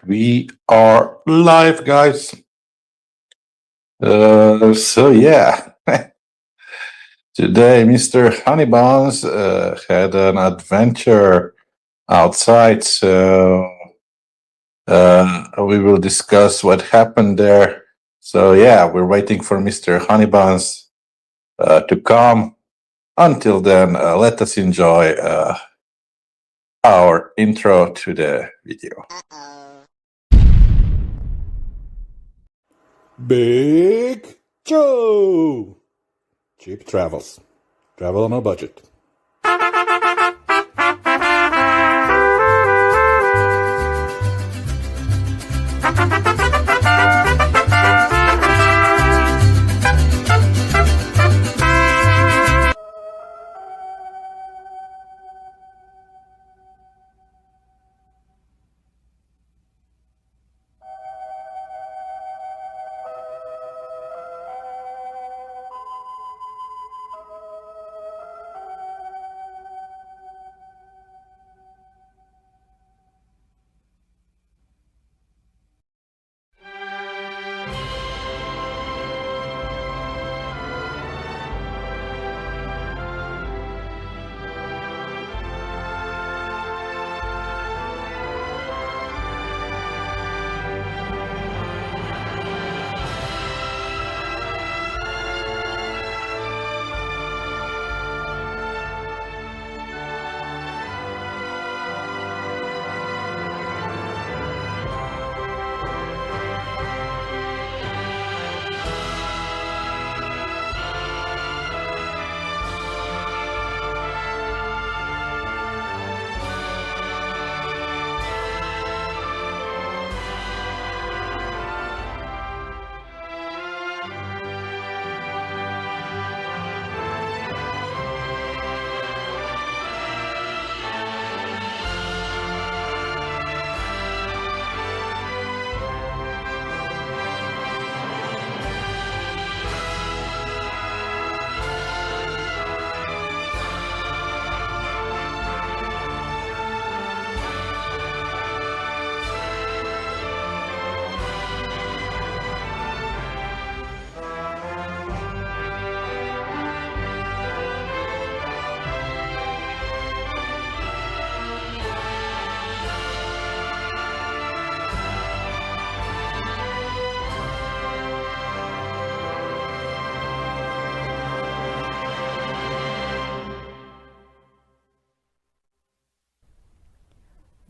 We are live, guys. So today Mr. Honeybuns had an adventure outside. So we will discuss what happened there. So we're waiting for Mr. Honeybuns to come. Until then, let us enjoy our intro to the video. Big Joe! Cheap travels. Travel on a budget.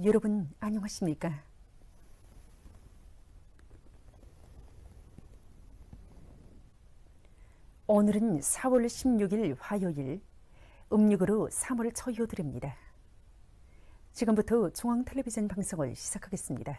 여러분 안녕하십니까? 오늘은 4월 16일 화요일 음력으로 3월 초여드립니다. 지금부터 중앙텔레비전 방송을 시작하겠습니다.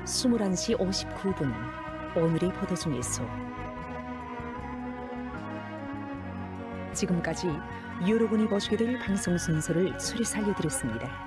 21시 59분 오늘이 보도 중에서 지금까지 여러분이 보시게 될 방송 순서를 수리해서 알려드렸습니다.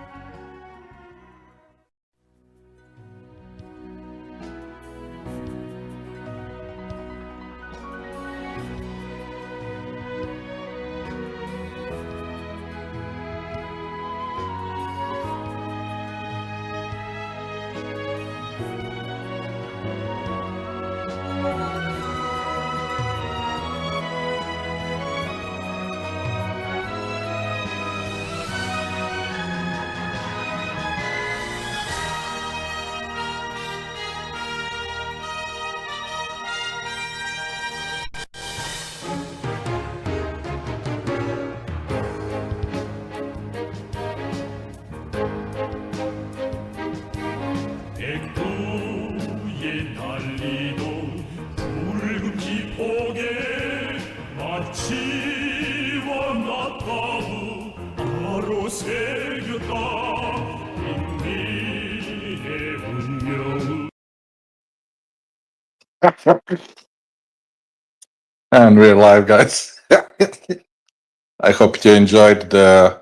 백두에 달리던 붉은 기폭에 마치와 나타우 바로 새겼다 인민의 운명을. And we're live, guys. I hope you enjoyed the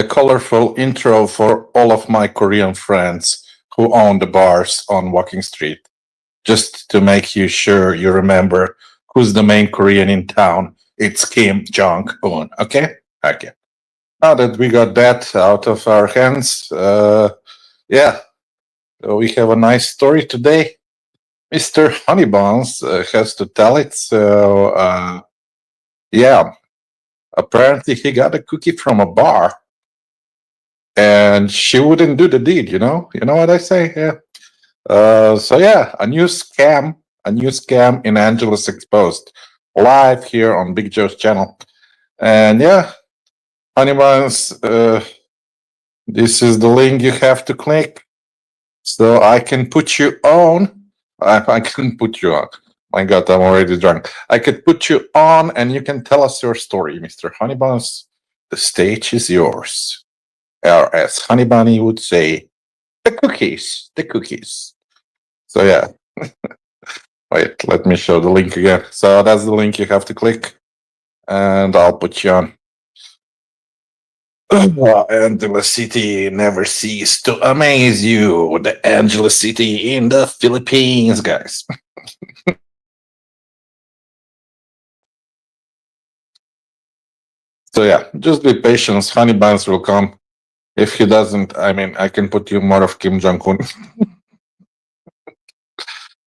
colorful intro for all of my Korean friends who own the bars on Walking Street. Just to make you sure you remember who's the main Korean in town. It's Kim Jong-un. Okay? Okay. Now that we got that out of our hands, yeah, we have a nice story today. Mr. Honeybuns has to tell it. So, yeah, apparently he got a cookie from a bar. And she wouldn't do the deed, you know? You know what I say? Yeah. So yeah, a new scam in Angeles exposed live here on Big Joe's channel. And yeah, Honeybuns, this is the link you have to click so I can put you on. I can put you on. My God, I'm already drunk. I could put you on and you can tell us your story, Mr. Honeybuns. The stage is yours. Or as Honey Bunny would say, the cookies. So yeah. Wait, let me show the link again. So that's the link you have to click. And I'll put you on. Angeles City never cease to amaze you. The Angeles City in the Philippines, guys. So yeah, just be patient. Honey Buns will come. If he doesn't, I mean, I can put you more of Kim Jong-un.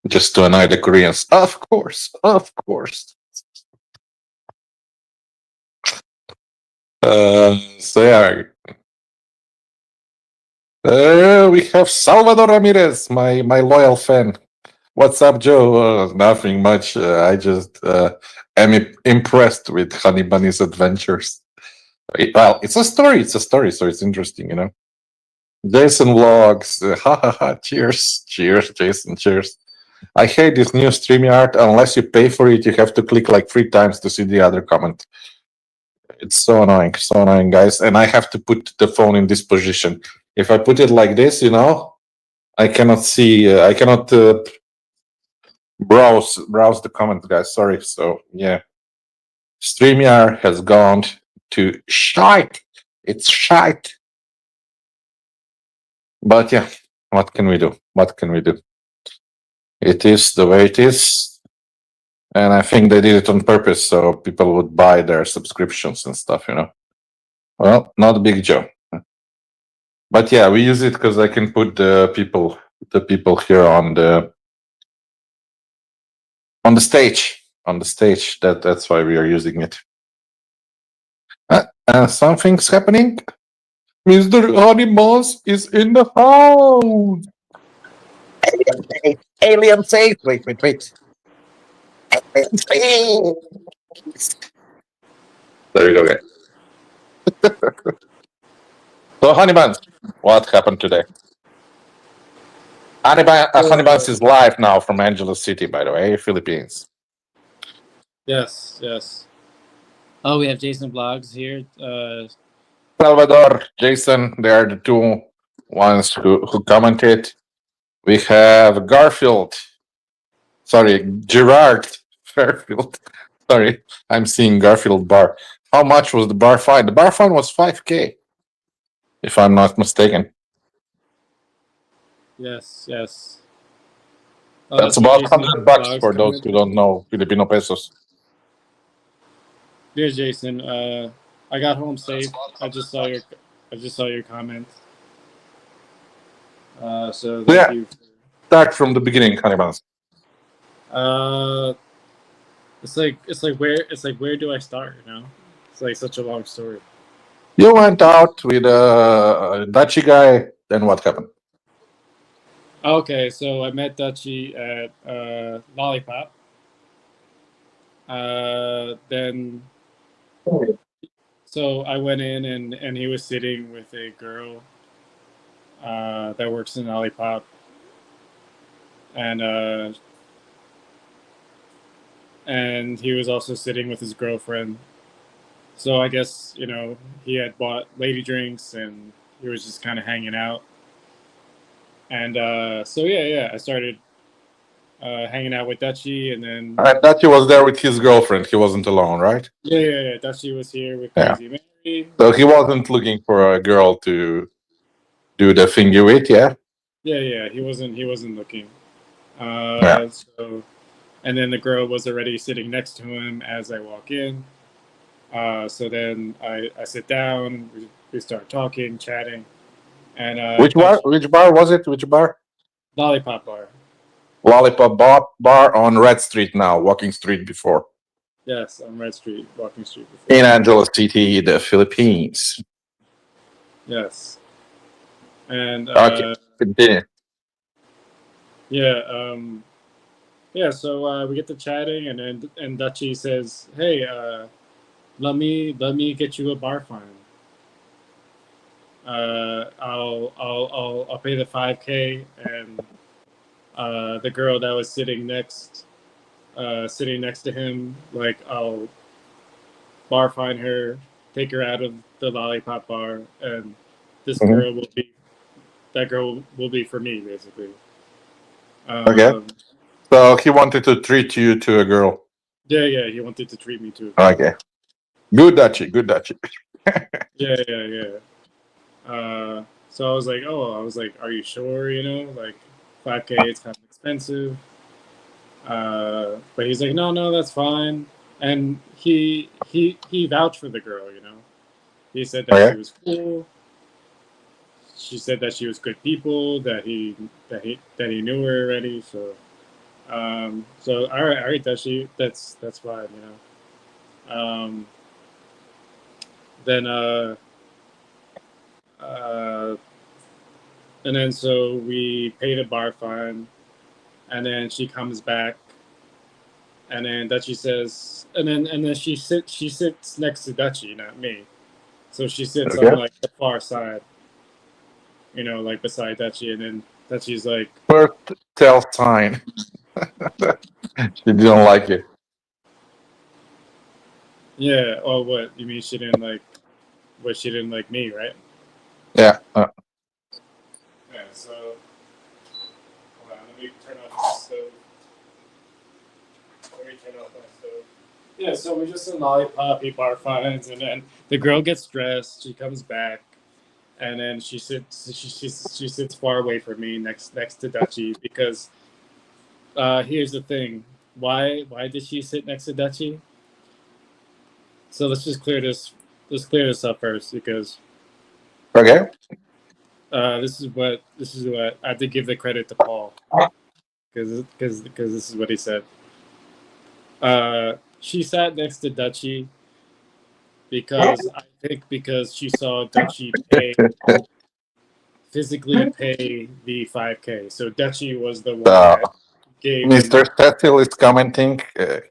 Just to annoy the Koreans. Of course. So yeah. We have Salvador Ramirez, my loyal fan. What's up, Joe? Nothing much. I just am impressed with Honey Bunny's adventures. Well, it's a story, so it's interesting, you know. Jason vlogs. Ha ha ha. Cheers, Jason. Cheers. I hate this new StreamYard. Unless you pay for it, you have to click like 3 times to see the other comment. It's so annoying, guys. And I have to put the phone in this position. If I put it like this, you know, I cannot see. I cannot browse the comments, guys. Sorry. So yeah, StreamYard has gone to shite. It's shite. But yeah, what can we do? It is the way it is. And I think they did it on purpose so people would buy their subscriptions and stuff, you know. Well, not Big Joe. But yeah, we use it because I can put the people here on the stage. That's why we are using it. Something's happening. Mr. Honeybuns is in the house. Alien safe. Wait. Alien safe. There you go, guys. So, Honeybuns, what happened today? Honeybuns is live now from Angeles City, by the way, Philippines. Yes. Oh, we have Jason Vlogs here. Salvador, Jason, they are the two ones who commented. We have Garfield. Sorry, Gerard Fairfield. Sorry, I'm seeing Garfield bar. How much was the bar fine? The bar fine was 5K, if I'm not mistaken. Yes, yes. Oh, That's that's a about Jason $100 Blogs for those comment. who don't know Filipino pesos. Dear Jason, I got home safe. I just saw your comment. So thank Yeah, you. start from the beginning, Cannibals. Uh, it's like where do I start? You know, it's like such a long story. You went out with a Dutchy guy, then what happened? Okay, so I met Dutchy at Lollipop. Then so I went in and he was sitting with a girl that works in Lollipop, and he was also sitting with his girlfriend. So I guess he had bought lady drinks and he was just kind of hanging out. And so yeah, I started hanging out with Dutchy, and then I thought he was there with his girlfriend. He wasn't alone, right? yeah, Dutchy was here with Yeah. Crazy Mary. So he wasn't looking for a girl to do the thingy with, yeah? Yeah, he wasn't looking. Yeah. So and then the girl was already sitting next to him as I walk in. So then I sit down, we start talking, chatting, and Which bar? Dutch Which bar was it? Which bar? Lollipop Bar. Lollipop bar on Red Street now, Walking Street before. Yes, on Red Street, Walking Street before. In Angeles City, the Philippines. Yes, and Okay, continue. yeah, yeah. So we get to chatting, and then Dutchy says, "Hey, let me get you a bar fine. I'll pay the 5K, and the girl that was sitting next to him, like I'll bar fine her, take her out of the lollipop bar, and this Mhm. girl will be that girl will be for me, basically." Okay. Um, So he wanted to treat you to a girl. yeah, he wanted to treat me to a girl. Okay. Good Dutchy, good Dutchy. Yeah. So I was like, are you sure? Like 5K, it's kind of expensive. But he's like, no, that's fine. And he vouched for the girl. He said that she Okay. was cool. She said that she was good people. That he knew her already. So all right, that's fine. Um, then uh, and then so we paid a bar fine, and then she comes back, and then Dutchy says, and then she sits next to Dutchy, not me. So she sits on Okay. like the far side, like beside Dutchy, and then Dutchy's like, First tell sign. She didn't like it. yeah, oh, what you mean she didn't like? What, she didn't like me, right? Yeah. Yeah. So hold on, let me turn off the stove. Let me turn off my stove. Yeah, so we're just in Lollipop, eat bar fines, and then the girl gets dressed. She comes back, and then she sits far away from me, next to Dutchy, because here's the thing. Why did she sit next to Dutchy? So let's clear this up first, because Okay. this is what I have to give the credit to Paul, because this is what he said. She sat next to Dutchy because she saw Dutchy physically pay the 5K. So Dutchy was the one So that gave the Mr. money. Cecil is commenting.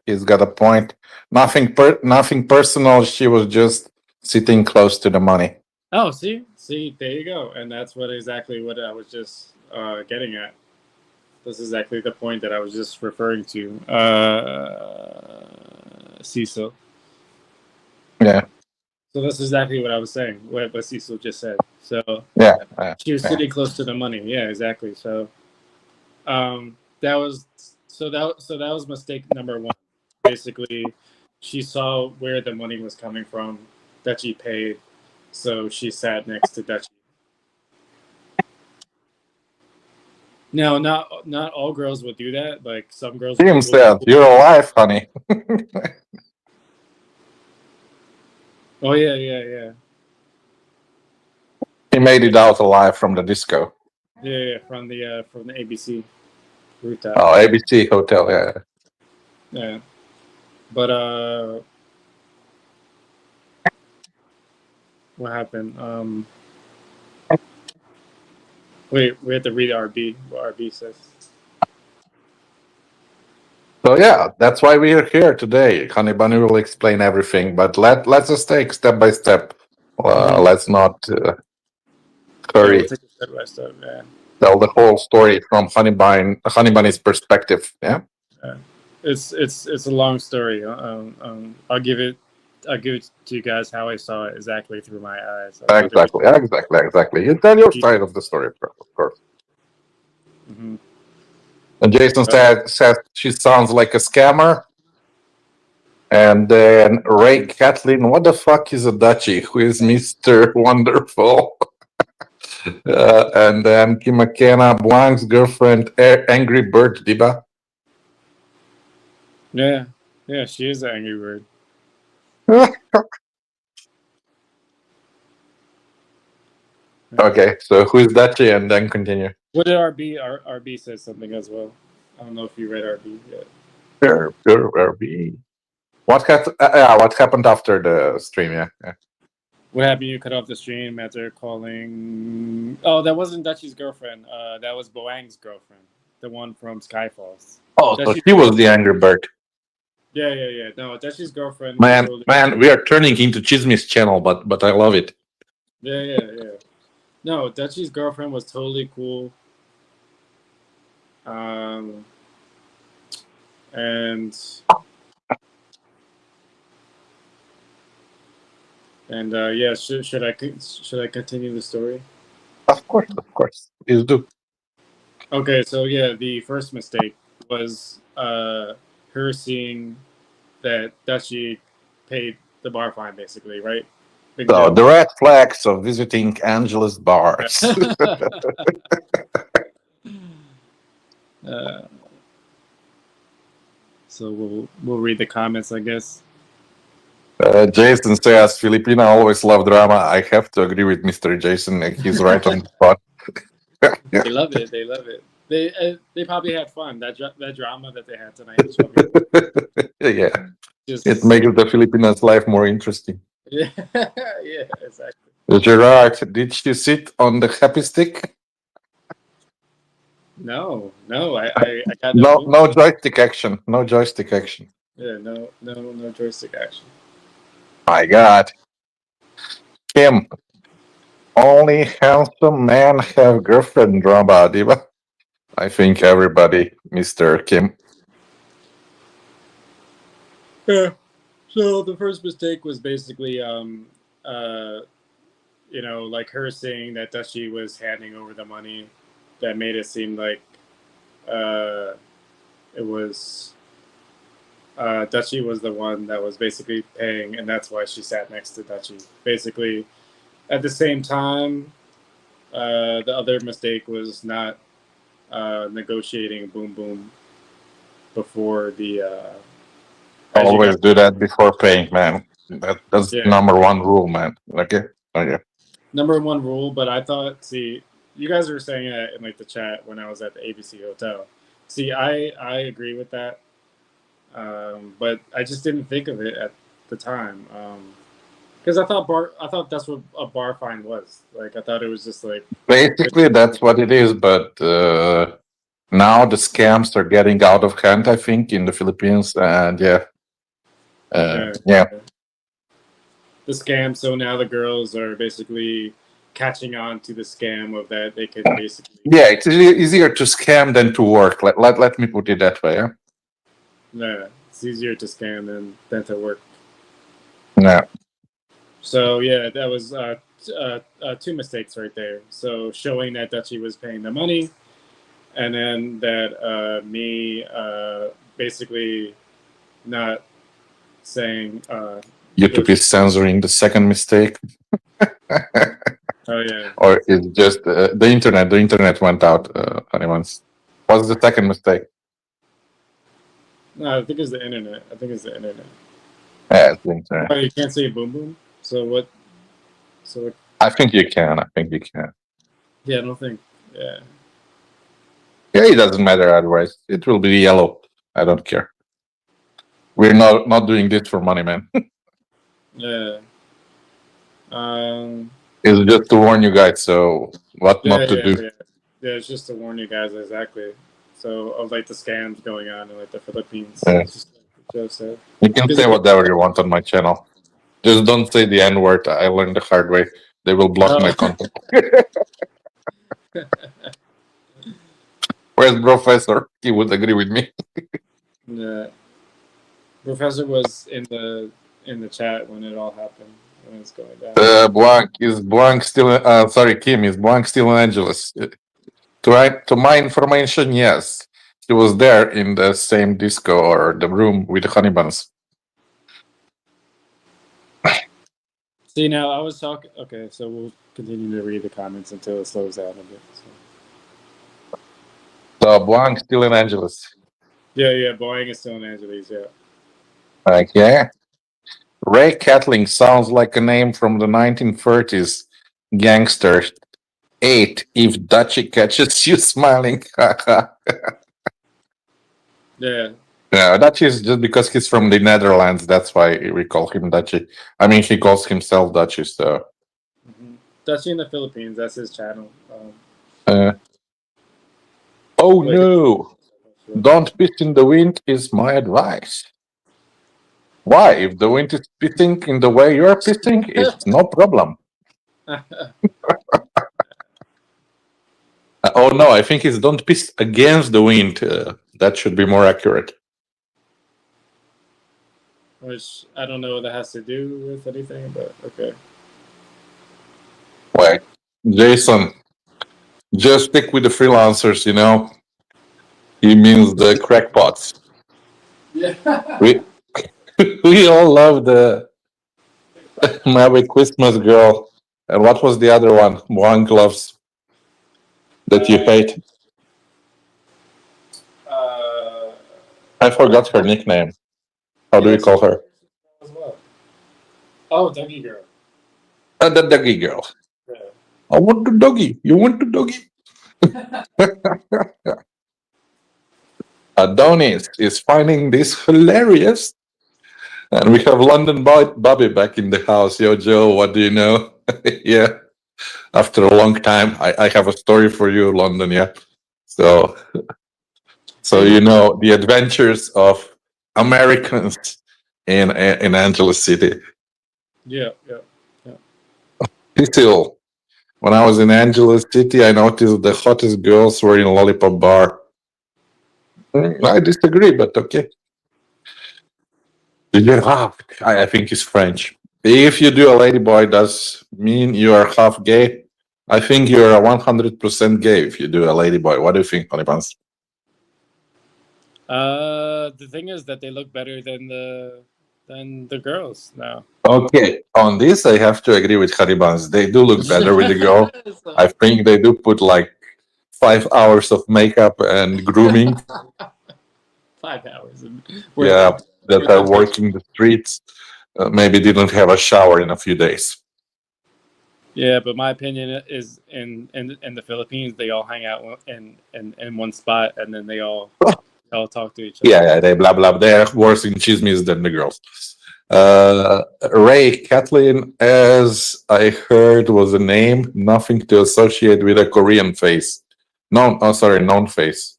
He's got a point. Nothing personal. She was just sitting close to the money. Oh, see, there you go, and that's exactly what I was just getting at. That's exactly the point that I was just referring to, Cecil. Yeah. So that's exactly what I was saying. What Cecil just said. So Yeah. she was Yeah. sitting close to the money. Yeah, exactly. So That was that was mistake number one. Basically, she saw where the money was coming from that she paid, so she sat next to Dutchie. No, not all girls would do that. Like some girls Kim would said, "You're alive, honey." Oh yeah. He made it out alive from the disco. Yeah, from the ABC rooftop. Oh, ABC Hotel. Yeah. Yeah, but what happened? Wait, we have to read RB. What RB says. So yeah, that's why we are here today. Honey Bunny will explain everything, but let's just take step by step. Let's not Yeah, we'll hurry. take it step by step. Yeah. Tell the whole story from Honey Bunny's perspective. Yeah. It's a long story. I'll give it to you guys how I saw it exactly through my eyes. Exactly. You tell your side of the story, of course. Mm-hmm. And Jason said she sounds like a scammer. And then Ray Kathleen, what the fuck is a Dutchie? Who is Mr. Wonderful? And then Kim McKenna, Blanc's girlfriend, Angry Bird Diba. Yeah, she is an angry bird. Okay, so who is Dutchie? And then continue. What did RB? RB says something as well. I don't know if you read RB yet. Sure, RB. What happened after the stream? Yeah. What happened? You cut off the stream after calling. Oh, that wasn't Dutchie's girlfriend. That was Boang's girlfriend, the one from Skyfalls. Oh, so he was the Angry Bird. Yeah. No, Dutchie's girlfriend. Man, we are turning into Chismis channel, but I love it. Yeah. No, Dutchie's girlfriend was totally cool. And yeah, should I continue the story? Of course, please do. Okay, so yeah, the first mistake was her seeing that Dutchie paid the bar fine, basically, right? Big So deal. the red flags of visiting Angela's bars. So we'll read the comments, I guess. Jason says Filipina always love drama. I have to agree with Mr. Jason. He's right on the spot. They love it. They probably had fun. That drama that they had tonight. Yeah, it makes the Filipinas' life more interesting. Yeah, exactly. Gerard, did she sit on the happy stick? No, I got no joystick action. No joystick action. Yeah, no joystick action. My God, Kim, only handsome men have girlfriend drama, Diva. I think everybody, Mr. Kim. Yeah. So the first mistake was basically, like her saying that Dutchie was handing over the money. That made it seem like it was Dutchie was the one that was basically paying, and that's why she sat next to Dutchie. Basically, at the same time, the other mistake was not negotiating Boom Boom before the. Always do that before paying, man. That's number one rule, man. Okay. Number one rule, but I thought, see, you guys were saying it in like the chat when I was at the ABC Hotel. See, I agree with that, but I just didn't think of it at the time because I thought that's what a bar fine was. Like I thought it was just like basically that's what it is, but now the scams are getting out of hand. I think in the Philippines, and yeah. The scam. So now the girls are basically catching on to the scam of that they can basically. Yeah, it's easier to scam than to work. Let me put it that way. Yeah, it's easier to scam than to work. Yeah. So yeah, that was two mistakes right there. So showing that Dutchie was paying the money, and then that me basically not saying YouTube is censoring the second mistake. oh yeah, Or it's just the internet. The internet went out. Anyone's. What's the second mistake? no, I think it's the internet. I think it's the internet. Yeah, it's the internet. Oh, you can't say boom boom. So what? So what, I think you can. I think you can. yeah, I don't think. Yeah. Yeah, it doesn't matter otherwise. It will be yellow. I don't care. We're not doing this for money, man. Yeah. It's just to warn you guys. So what Yeah, not to yeah, do. yeah. Yeah, it's just to warn you guys exactly. So of like the scams going on in like the Philippines. Yeah. It's just like Joe said. You can say whatever you want on my channel. Just don't say the N word. I learned the hard way. They will block my content. Where's Professor? He would agree with me. Yeah. Professor was in the chat when it all happened, when it's going down. Blanc is Blanc still? Sorry, Kim, is Blanc still in Angeles? To my information, yes, he was there in the same disco or the room with the honey buns. See, now I was talking. Okay, so we'll continue to read the comments until it slows down a bit. So Blanc still in Angeles. Yeah, Boeing is still in Angeles. Yeah. Okay. Ray Catling sounds like a name from the 1930s gangster. 8. If Dutchie catches you smiling. Yeah. Yeah, Dutchie is just because he's from the Netherlands. That's why we call him Dutchie. I mean, he calls himself Dutchie. So. Dutchie in the Philippines. That's his channel. Oh no! Don't piss in the wind is my advice. Why? If the wind is pissing in the way you're pissing, it's no problem. Oh no, I think it's don't piss against the wind. That should be more accurate. Which I don't know what that has to do with anything, but okay. Wait, Jason, just stick with the freelancers, you know. He means the crackpots. Yeah. We all love the Maverick Christmas girl. And what was the other one? One gloves that you hate. I forgot her nickname. How do we call her? As well. Oh, Dougie girl. The Dougie girl. Yeah. I want the doggy. You want the doggy? Adonis is finding this hilarious. And we have London Bobby back in the house. Yo, Joe, what do you know? Yeah. After a long time, I have a story for you, London. Yeah. So you know the adventures of Americans in Angeles City. Yeah. Still, when I was in Angeles City, I noticed the hottest girls were in Lollipop Bar. I disagree, but okay. I think it's French. If you do a ladyboy, does mean you are half gay? I think you're a 100% gay if you do a ladyboy. What do you think, Honeybuns? The thing is that they look better than the girls now. Okay, on this I have to agree with Honeybuns. They do look better with the girl. I think they do put like 5 hours of makeup and grooming. 5 hours. Yeah, that are working the streets. Maybe didn't have a shower in a few days. Yeah, but my opinion is in the Philippines, they all hang out in one spot, and then they all talk to each other. Yeah, they blah blah. They're worse in chismes than the girls. Ray Kathleen, as I heard, was a name, nothing to associate with a Korean face. Known face.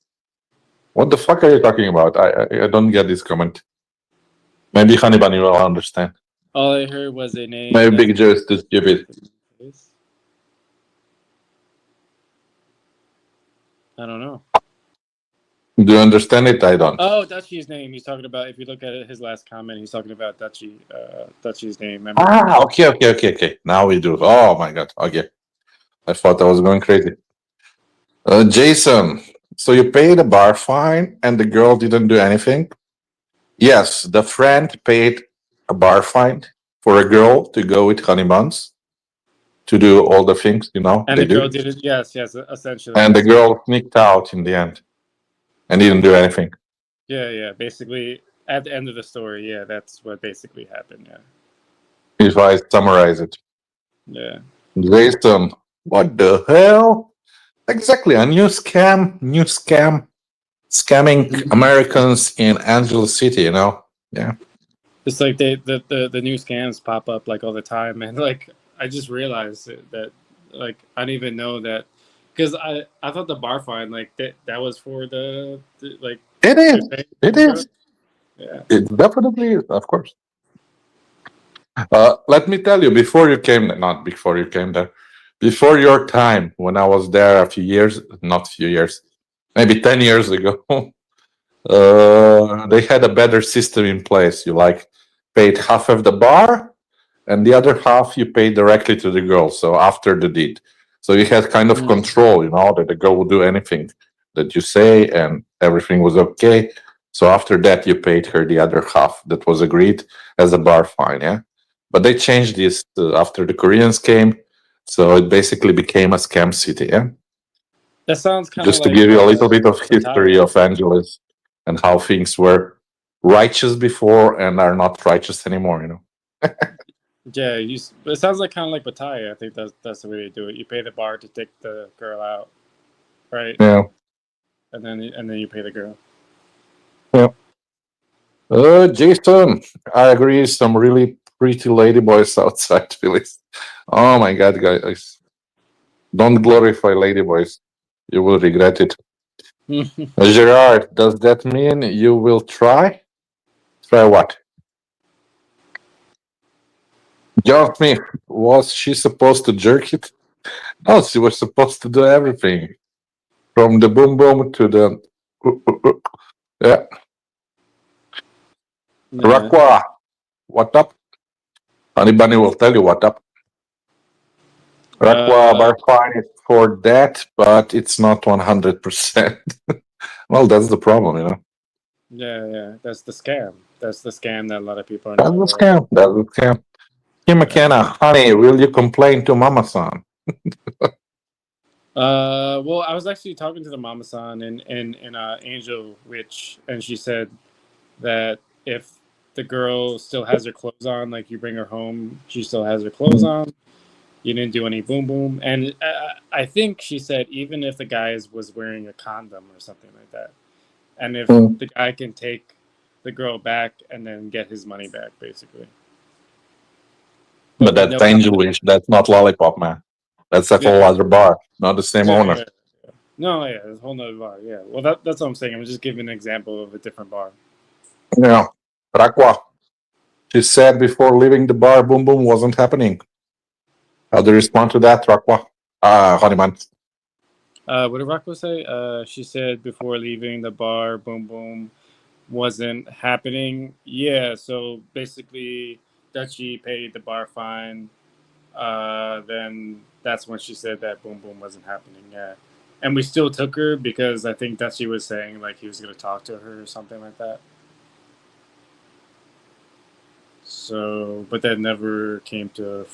What the fuck are you talking about? I don't get this comment. Maybe Honey Bunny will understand. All I heard was a name. Maybe Big Joe is too stupid. I don't know. Do you understand it? I don't. Oh, Dutchie's name. He's talking about. If you look at his last comment, he's talking about Dutchie's name. Remember? Okay. Now we do. Oh my god. Okay. I thought I was going crazy. Jason, So you paid a bar fine and the girl didn't do anything? Yes, the friend paid a bar fine for a girl to go with honey buns to do all the things, And they the girl do. did it. Yes, yes. Essentially, And the that's what. girl sneaked out in the end and didn't do anything. Yeah, yeah. Basically, at the end of the story, yeah, that's what basically happened. Yeah, If I summarize it. yeah. Jason, what the hell? Exactly, a new scam, scamming Americans in Angeles City, Yeah. It's like the new scams pop up like all the time, and like I just realized that like I didn't even know that because I thought the bar fine like that was for the like It to is. pay It the girl. is. Yeah. It definitely is, of course. Let me tell you, not before you came there, before your time, when I was there a few years, not few years, maybe 10 years ago, they had a better system in place. You like paid half of the bar and the other half you paid directly to the girl. So after the deed. So you had kind of Mm. control, that the girl would do anything that you say and everything was okay. So after that, you paid her the other half that was agreed as a bar fine. Yeah. But they changed this after the Koreans came. So it basically became a scam city. Yeah. That sounds kind of Just to like give you a little bit of history Pattaya. of Angeles and how things were righteous before and are not righteous anymore. Yeah, it sounds like kind of like Pattaya. I think that's the way they do it. You pay the bar to take the girl out, right? Yeah. And then you pay the girl. Yeah. Jason, I agree. Some really pretty lady boys outside, Phyllis. Oh my God, guys. Don't glorify lady boys. You will regret it. Gerard, does that mean you will try? Try what? John Smith, was she supposed to jerk it? No, she was supposed to do everything. From the boom boom to the. Yeah. Yeah. Rakwa, what up? Honey Bunny will tell you what up. Rakwa Uh, bar fine is for that, but it's not 100%. Well, that's the problem. yeah, yeah. That's the scam. That's the scam that a lot of people are That's not the aware of. scam. That's the scam. Kim Yeah. McKenna, honey, will you complain to Mama San? Well, I was actually talking to the mama san and Angel Witch, and she said that if the girl still has her clothes on, like you bring her home, she still has her clothes on. You didn't do any boom boom, and I think she said even if the guy was wearing a condom or something like that, and if Mm. the guy can take the girl back and then get his money back, basically, but But with that's no Angel condom. Wish. That's not Lollipop, man. That's a whole Yeah, other bar, not the same yeah, owner. yeah. No, yeah, it's a whole nother bar. Yeah, well, that's what I'm saying. I'm just giving an example of a different bar. Yeah. Rakwa, she said before leaving the bar, boom boom wasn't happening. How do you respond to that, Rakwa? Honeyman. What did Rocco say? She said before leaving the bar, boom boom wasn't happening. Yeah, so basically, Dutchie paid the bar fine. Then that's when she said that boom boom wasn't happening. Yeah, and we still took her because I think Dutchie was saying like he was gonna talk to her or something like that. So, but that never came to.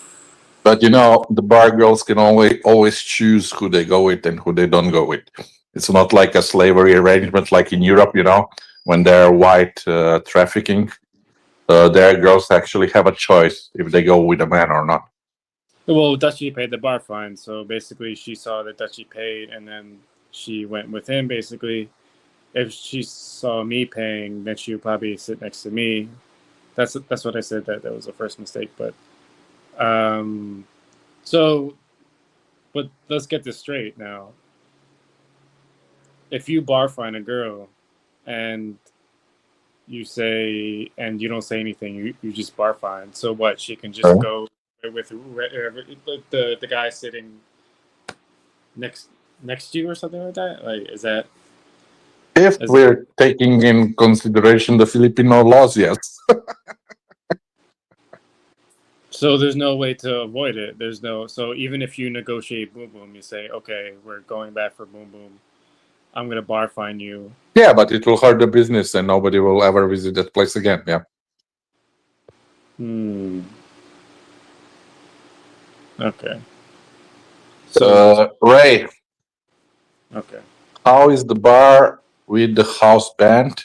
But the bar girls can always choose who they go with and who they don't go with. It's not like a slavery arrangement like in Europe, when they're white trafficking. Their girls actually have a choice if they go with a man or not. Well, Dutchie paid the bar fine, so basically she saw that Dutchie paid, and then she went with him. Basically, if she saw me paying, then she would probably sit next to me. That's what I said. That was the first mistake. But um, so, but let's get this straight now. If you bar fine a girl, and you don't say anything, you just bar fine. So what? She can just Okay. go with whoever, the guy sitting next next to you or something like that. Like, is that If is we're taking in consideration the Filipino laws, yes. so? There's no way to avoid it. There's no so even if you negotiate boom boom, you say okay, we're going back for boom boom. I'm gonna bar fine you. Yeah, but it will hurt the business and nobody will ever visit that place again. Yeah. Okay. So Ray, okay. how is the bar with the house band?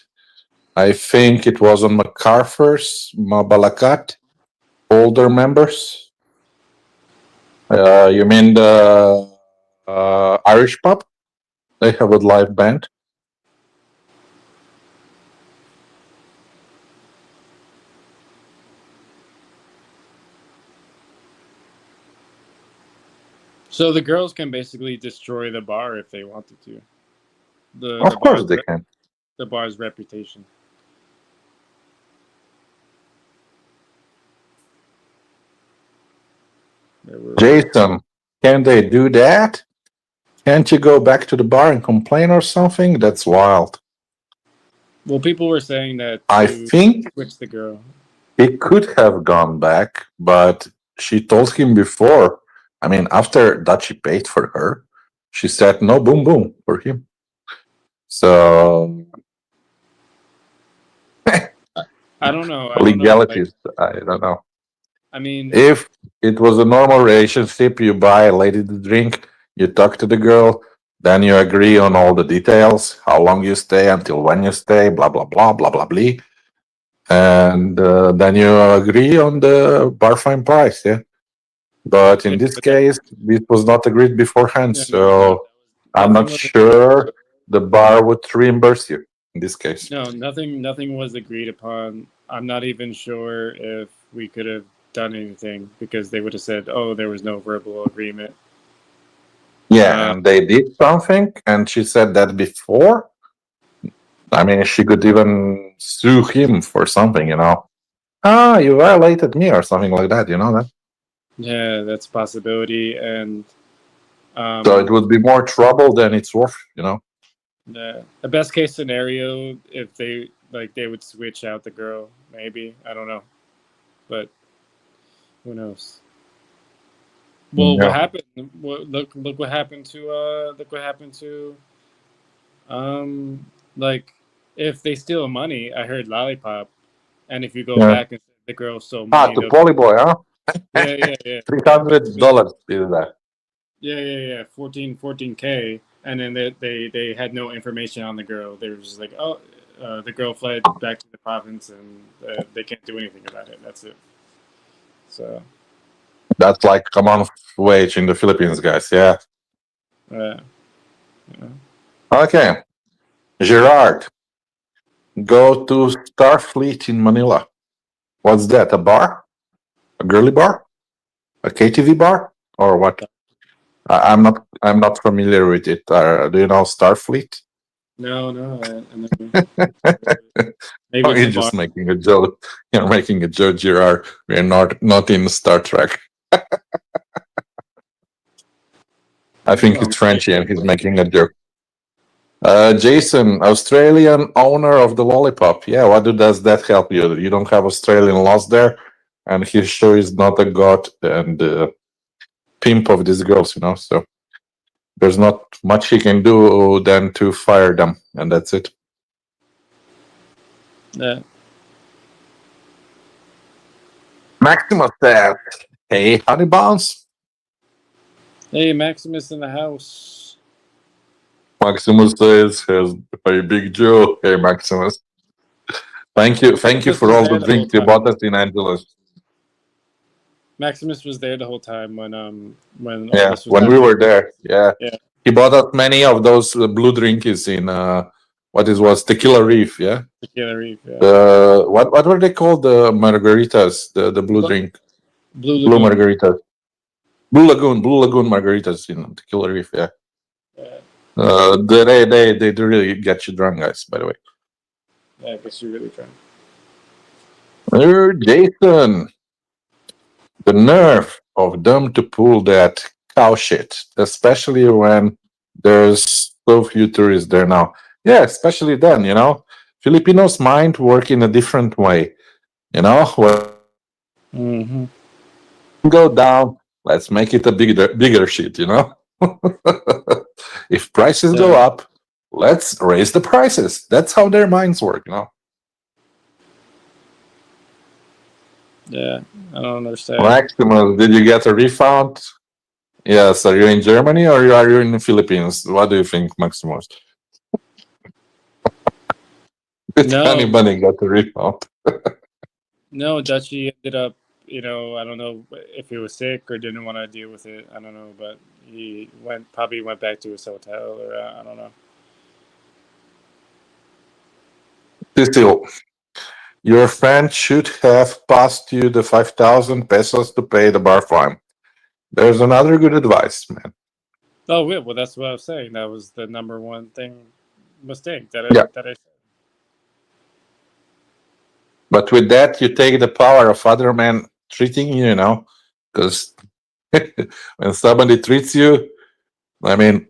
I think it was on MacArthur's, Mabalakat, older members. You mean the Irish pub? They have a live band. So the girls can basically destroy the bar if they wanted to. Of course they can. The bar's reputation. Jason, can they do that? Can't you go back to the bar and complain or something? That's wild. Well, people were saying that I to think switch the girl. he could have gone back, but she told him before. I mean, after that she paid for her, she said no, boom, boom for him. So I don't know. legalities, I don't know. I mean, If it was a normal relationship, you buy a lady the drink, you talk to the girl, then you agree on all the details, how long you stay, until when you stay, blah blah blah blah blah blah, and then you agree on the bar fine price. Yeah, but in this case, this was not agreed beforehand, so I'm not sure the bar would reimburse you in this case. No, nothing was agreed upon. I'm not even sure if we could have done anything because they would have said, "Oh, there was no verbal agreement." Yeah, and they did something, and she said that before. I mean, she could even sue him for something, you know. Ah, you violated me or something like that, you know that? Yeah, that's a possibility, and So it would be more trouble than it's worth, you know. the best case scenario, if they would switch out the girl, maybe, I don't know, but who knows. Well, Yeah. what happened? Look what happened to like if they steal money. I heard Lollipop, and if you go Yeah. back and say the girl stole money, To Polyboy, huh? yeah. $300 is that. Yeah. 14K, and then they had no information on the girl. They were just like, oh, the girl fled back to the province, and they can't do anything about it. That's it. So That's like a month wage in the Philippines, guys. Yeah. yeah. Okay. Gerard, go to Starfleet in Manila. What's that? A bar? A girly bar? A KTV bar? Or what? I'm not familiar with it. Do you know Starfleet? No. Oh, Maybe it's you're a bar. just making a joke. You're making a joke, Gerard. We're not in Star Trek. I think it's Frenchy and he's making a joke. Jason, Australian owner of the Lollipop. Yeah, what does that help you? You don't have Australian laws there, and he sure is not a god and pimp of these girls, you know. So there's not much he can do than to fire them, and that's it. Yeah. Maximus says, "Hey, honey buns." Hey, Maximus in the house. Maximus says, "Hey, Big Joe." Hey, Maximus. Thank you for all the drinks you bought us in Angeles. Maximus was there the whole time when all Yeah, this was when we happening. were there. Yeah. Yeah. He bought us many of those blue drinks in what it was Tequila Reef. Yeah. Tequila Reef. Yeah. What were they called? The margaritas, the blue drink, Blue blue Lagoon. margaritas, Blue Lagoon margaritas in Tequila Reef. Yeah. They do really get you drunk, guys. By the way. Yeah, I guess you're really drunk. Jason, the nerve of them to pull that cow shit, especially when there's so few tourists there now. Yeah, especially then, you know, Filipinos mind work in a different way. You know, Mm-hmm. go down, let's make it a bigger shit. You know, if prices go up, let's raise the prices. That's how their minds work, you know. Yeah, I don't understand. Maximus, did you get a refund? Yes. Are you in Germany or are you in the Philippines? What do you think, Maximus? Did No, anybody get a refund? no, Dutchy ended up, I don't know if he was sick or didn't want to deal with it. I don't know, but he probably went back to his hotel, or I don't know. Still, your friend should have passed you the 5,000 pesos to pay the bar fine. There's another good advice, man. Oh, yeah, well, that's what I was saying. That was the number one mistake Yeah. that I said. But with that, you take the power of other men treating you, you know, because when somebody treats you, I mean,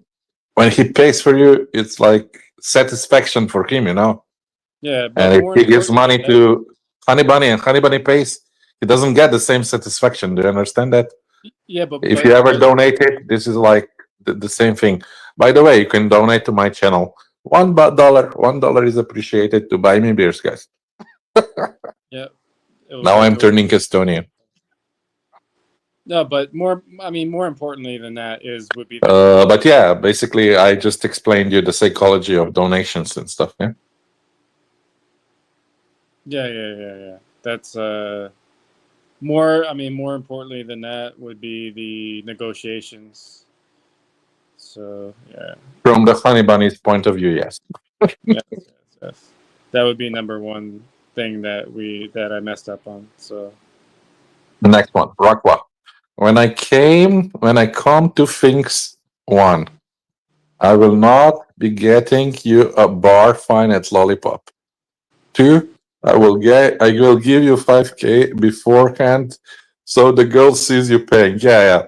when he pays for you, it's like satisfaction for him, you know. Yeah, but And if more he gives important money than that, to Honey Bunny and Honey Bunny pays, he doesn't get the same satisfaction. Do you understand that? yeah, If you ever donate it, this is like the same thing. By the way, you can donate to my channel. $1 is appreciated to buy me beers, guys. yeah, it will Now go I'm to. turning Estonian. No, but more importantly than that would be But yeah, basically, I just explained you the psychology of donations and stuff. Yeah. yeah. That's more importantly than that would be the negotiations. So yeah, From the Honey Bunny's point of view, yes. yes. That would be number one thing that I messed up on. So The next one, Rakwa. When I come to things, one, I will not be getting you a bar fine at Lollipop. Two, I will give you 5K beforehand, so the girl sees you paying. Yeah.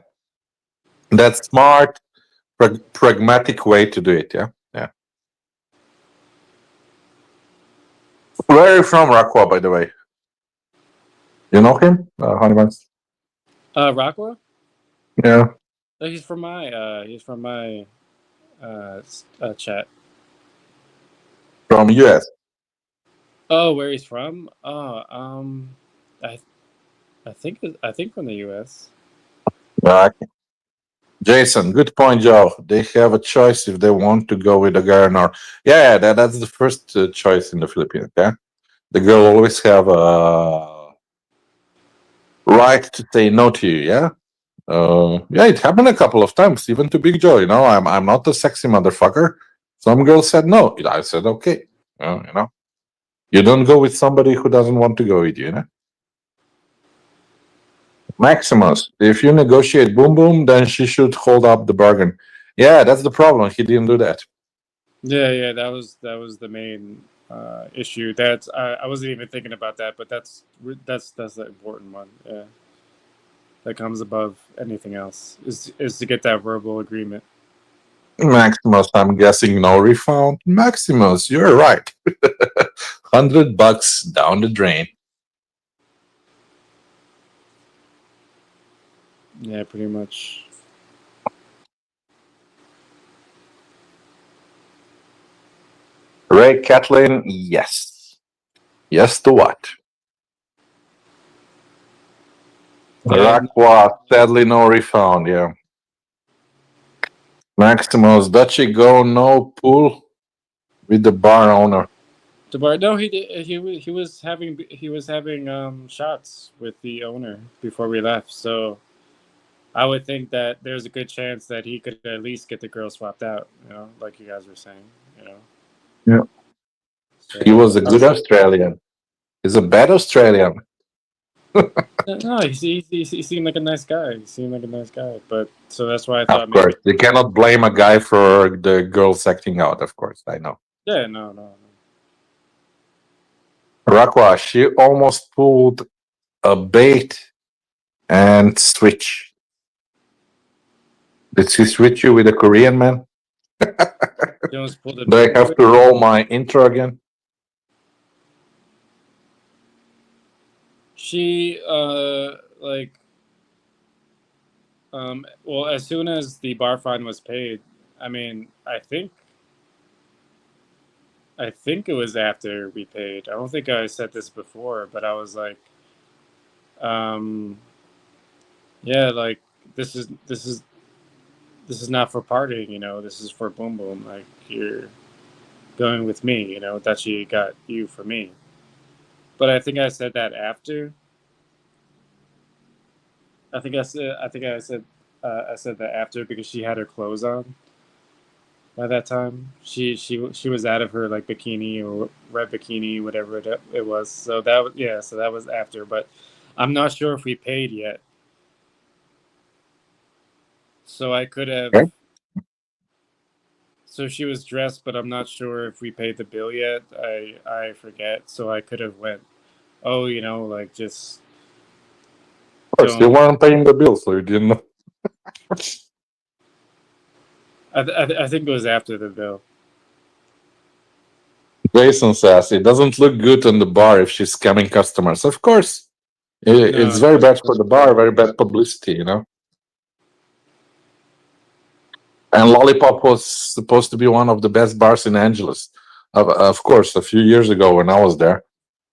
That's smart, pragmatic way to do it. Yeah. Where are you from, Rakwa? By the way, you know him, Honey Buns? Rockwell, Yeah, he's from my chat. from US. Oh, where he's from? I I think from the U.S. Uh, Jason, good point, Joe. They have a choice if they want to go with a guy or not. Yeah, that's the first choice in the Philippines. Yeah, the girl always have a right to say no to you. Yeah. Yeah, it happened a couple of times, even to Big Joe. You know, I'm not a sexy motherfucker. Some girl said no. I said okay. You know, you don't go with somebody who doesn't want to go with you. You know. Maximus, if you negotiate boom boom, then she should hold up the bargain. Yeah, that's the problem. He didn't do that. Yeah. That was the main issue. That's I wasn't even thinking about that, but that's the important one. Yeah, that comes above anything else is to get that verbal agreement. Maximus, I'm guessing no refund. Maximus, you're right. $100 down the drain. Yeah, pretty much. Ray Catlin, yes. Yes to what? Yeah, Rakwa, sadly no refund, yeah. Maximus, Dutchy go no pool with the bar owner. the bar. No, he did. He was having shots with the owner before we left. So I would think that there's a good chance that he could at least get the girl swapped out. Like you guys were saying. You know. Yeah. He So was a good Australian. He's a bad Australian. no, he seemed like a nice guy. He seemed like a nice guy. But so that's why I Of thought maybe. course. You cannot blame a guy for the girls acting out, of course. I know. Yeah. No. Rakwa, she almost pulled a bait and switch. Did she switch you with a Korean man? Jones pulled a Do I bait have to roll my intro again? She like well, as soon as the bar fine was paid, I mean, I think I think it was after we paid. I don't think I said this before, but I was like, um, yeah, like this is this is this is not for partying, you know. This is for boom boom. Like you're going with me, you know. That she got you for me. But I think I said that after. I said that after because she had her clothes on by that time. She was out of her like bikini or red bikini, whatever it was. So that was yeah. So that was after, but I'm not sure if we paid yet. So I could have. Okay. So she was dressed, but I'm not sure if we paid the bill yet. I forget. So I could have went. Oh, you know, like just Of course, you don't. weren't paying the bill, so you didn't know. I think it was after the bill. Jason says it doesn't look good on the bar if she's scamming customers. Of course, it's No, very bad for the bar, very bad publicity, you know. And Lollipop was supposed to be one of the best bars in Angeles. Of course, a few years ago when I was there.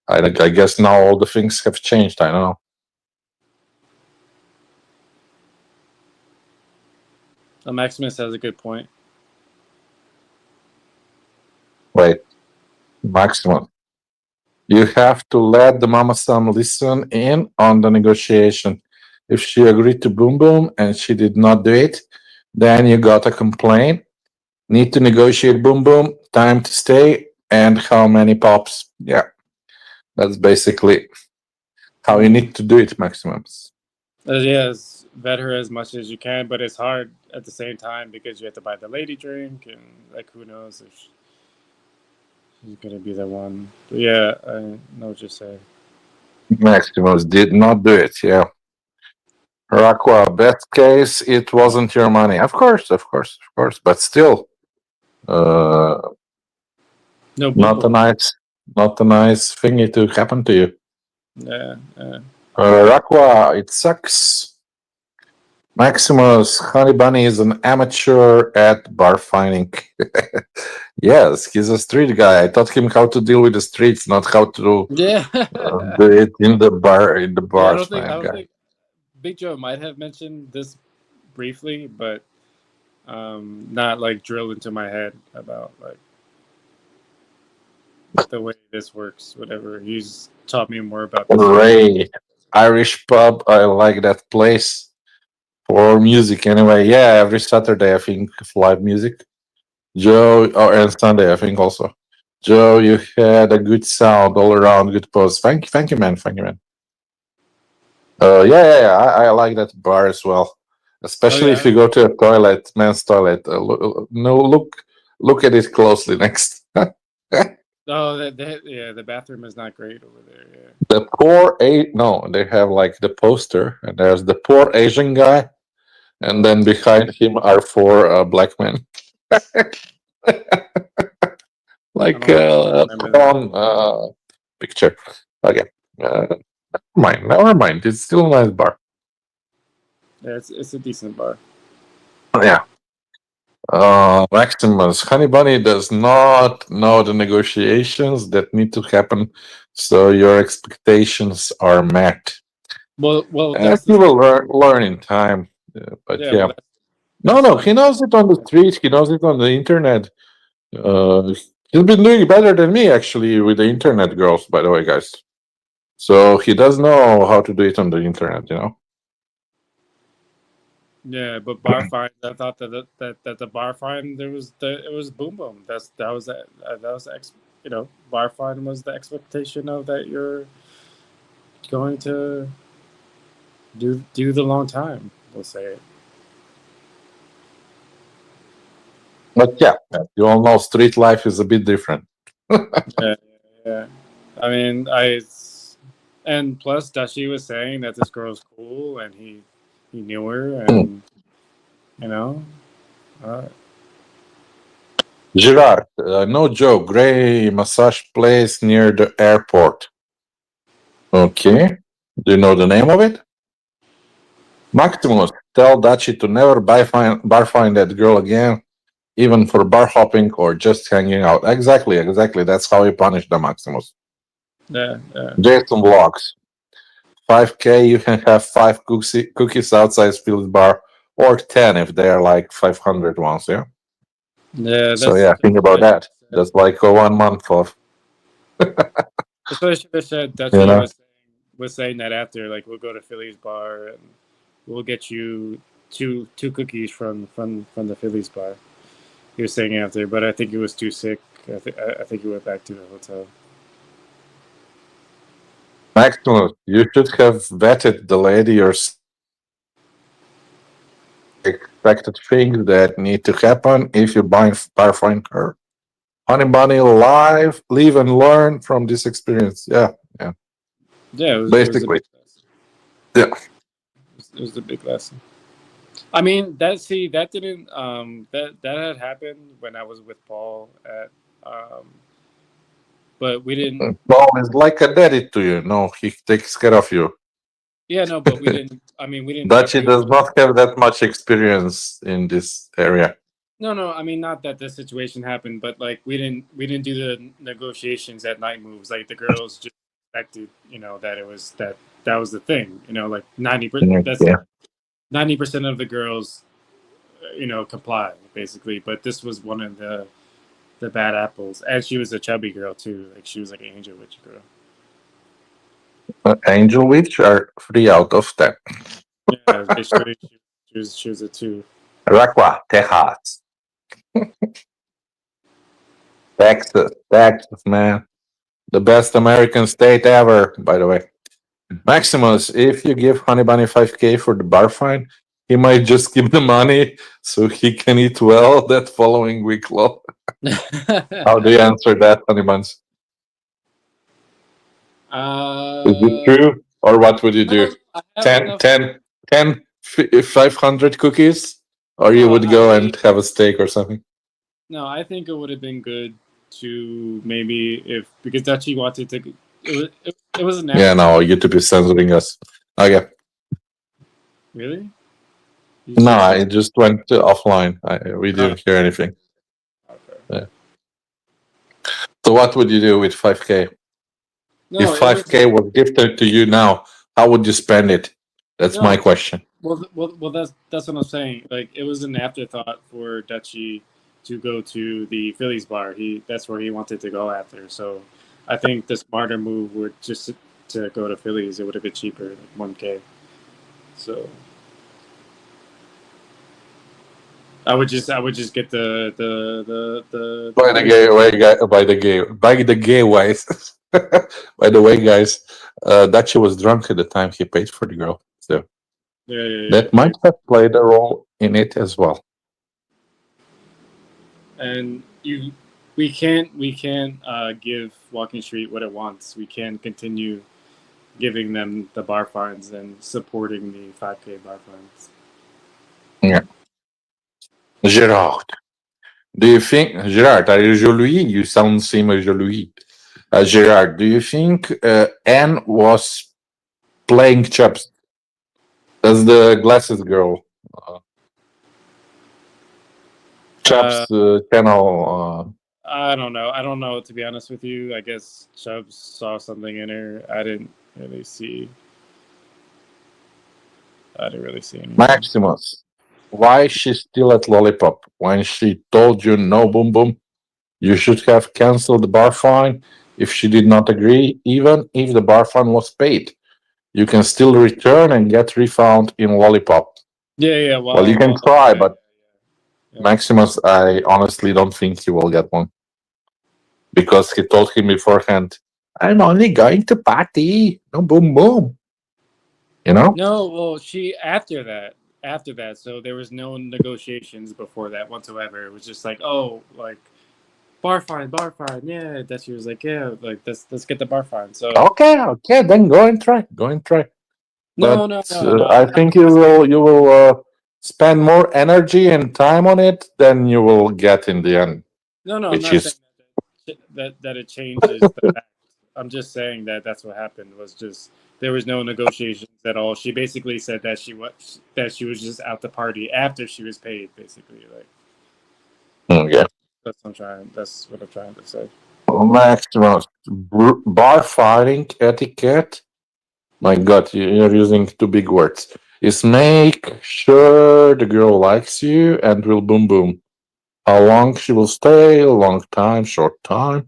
I guess now all the things have changed. I don't know. Maximus has a good point. Wait, maximum. You have to let the mama son listen in on the negotiation. If she agreed to boom boom and she did not do it, then you gotta complain. Need to negotiate boom boom, time to stay, and how many pops. Yeah, that's basically how you need to do it, maximums. Yes, vet her as much as you can, but it's hard at the same time because you have to buy the lady drink, and like who knows if she's gonna be the one. But yeah, I know what you're saying. Maximus did not do it. Yeah. Rakwa, best case, it wasn't your money. Of course, of course, of course. But still, uh, No, boom not a boom. nice thingy to happen to you. Yeah, yeah. Rakwa, it sucks. Maximus, Honey Bunny is an amateur at bar finding. Yes, he's a street guy. I taught him how to deal with the streets, not how to Yeah. do it in the bar, in the Yeah, bars, I man, don't guy. think Big Joe might have mentioned this briefly, but not like drilled into my head about like the way this works. Whatever. He's taught me more about this. Ray, Irish pub. I like that place for music anyway. Yeah, every Saturday I think live music. Joe, oh, and Sunday I think also. Joe, you had a good sound all around, good post. Thank you, man. Thank you, man. Yeah. I like that bar as well, Oh especially if yeah. you go to a toilet, men's toilet. No, look at it closely next. Oh, yeah, the bathroom is not great over there. Yeah. The poor no, they have like the poster, and there's the poor Asian guy, and then behind him are four black men, I like don't remember that. prawn picture. Okay, never mind. It's still a nice bar. Yeah, it's a decent bar. Yeah. Maximus, Honey Bunny does not know the negotiations that need to happen, so your expectations are met. Well, And that's he the will learn in time. But yeah. yeah, Well, no, that's no, fine. he knows it on the street. He knows it on the internet. He's been doing better than me actually with the internet girls, by the way, guys. So he does know how to do it on the internet, you know. Yeah, but bar fine. I thought that the bar fine it was boom boom. That was you know, bar fine was the expectation of that you're going to do the long time. We'll say it. But yeah, you all know street life is a bit different. Yeah, yeah. I mean, and plus Dashi was saying that this girl's cool and he knew her and you know. Uh, Gerard, no joke, gray massage place near the airport. Okay. Do you know the name of it? Maximus, tell Dachi to never bar find that girl again. even for bar hopping or just hanging out. Exactly. That's how you punish the Maximus. Yeah. Jason vlogs. 5K, you can have 5 cookies outside Phil's bar, or 10 if they're like 500 ones. Yeah. Yeah, So that's yeah, think about that. That's like a 1 month of, that's what I should have said. you Dutchy know. was saying that after, like, we'll go to Philly's bar and we'll get you two cookies from the Phillies bar. He was saying after, but I think he was too sick. I think he went back to the hotel. Maximus, you should have vetted the lady or expected things that need to happen if you buy find her. Honey Bunny, live and learn from this experience. Yeah. Yeah, it was a Basically. big lesson. Yeah. It was a big lesson. I mean, that didn't that had happened when I was with Paul at but we didn't. Paul is like a daddy to you. No, he takes care of you. Yeah, no, but we didn't. I mean, we didn't Dachi separate. does not have that much experience in this area. No. I mean, not that the situation happened, but like we didn't do the negotiations at night moves. Like the girls just expected, that it was that was the thing. Like 90%. That's Yeah. 90% of the girls, comply basically. But this was one of the bad apples, and she was a chubby girl too. Like she was like an angel witch girl. Angel Witch are 3 out of 10. Yeah, basically she was a two. Raqua, Texas. Texas, man. The best American state ever, by the way. Maximus, if you give Honey Bunny 5K for the bar fine, he might just give the money so he can eat well that following week. Long. How do you answer that, Honey Buns? Is it true? Or what would you do? I have 10, enough. 10, 10, 500 cookies? Or you No, would go and have a steak or something? no, I think it would have been good to maybe if because Dutchy wanted to. It was an Yeah, afterthought. no, YouTube is censoring us. Okay. Really? You No, say I something? just went offline. We Oh, didn't hear anything. okay. Yeah. So what would you do with 5K? No, If it was 5K was gifted to you now, how would you spend it? That's my no. question. Well, that's what I'm saying. Like it was an afterthought for Dutchy to go to the Phillies bar. That's where he wanted to go after. So, I think the smarter move would just to go to Phillies. It would have been cheaper, like 1K. So I would just get the By the gay way, by the gay ways. By the way, guys, Dachi was drunk at the time he paid for the girl, so yeah. that might have played a role in it as well. And we can't give Walking Street what it wants. We can't continue giving them the bar fines and supporting the 5K bar fines. Yeah, Gerard. Do you think Gerard? Are you Jean-Louis? You sound same as Jean-Louis. Gerard, do you think Anne was playing Chubbs as the glasses girl? Uh, Chubbs channel. I don't know. I don't know, to be honest with you. I guess Chubbs saw something in her. I didn't really see. I didn't really see anything. Maximus. Why is she still at Lollipop when she told you no boom boom? You should have cancelled the bar fine if she did not agree, even if the bar fine was paid. You can still return and get refund in Lollipop. Yeah. Well, you can Well, try, yeah. but Maximus, I honestly don't think he will get one because he told him beforehand, "I'm only going to party, no boom boom." You know? No, well, she after that, so there was no negotiations before that whatsoever. It was just like, oh, like bar fine, yeah. That she was like, yeah, like let's get the bar fine. So Okay, then go and try. Go and try. no, But no, no, no. I think you will spend more energy and time on it than you will get in the end, No, I'm which not saying is that it changes the fact. I'm just saying that that's what happened. Was just there was no negotiations at all. She basically said that she was just out the party after she was paid, basically. Like Okay. That's what I'm trying. That's what I'm trying to say. Maximum bar fighting etiquette. My God, you're using too big words. Is make sure the girl likes you and will boom boom. How long she will stay, long time, short time,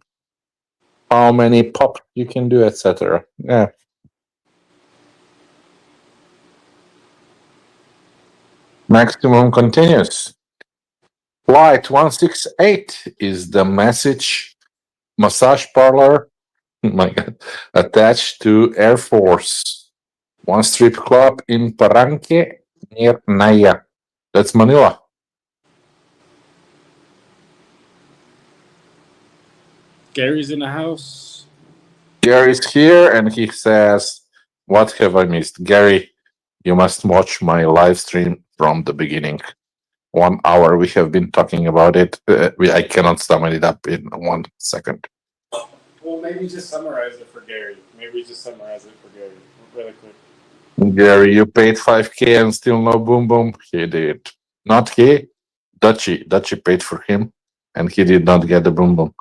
how many pop you can do, etc. Yeah. Maximum continuous. Flight 168 is the message massage parlor. My God. Attached to Air Force. One strip club in Paranque near Naya. That's Manila. Gary's in the house. Gary's here and he says, "What have I missed?" Gary, you must watch my live stream from the beginning. 1 hour we have been talking about it. I cannot sum it up in 1 second. Well, maybe just summarize it for Gary. Maybe just summarize it for Gary really quick. Gary, you paid 5K and still no boom boom? He did. Not he. Dutchy. Dutchy paid for him and he did not get the boom boom.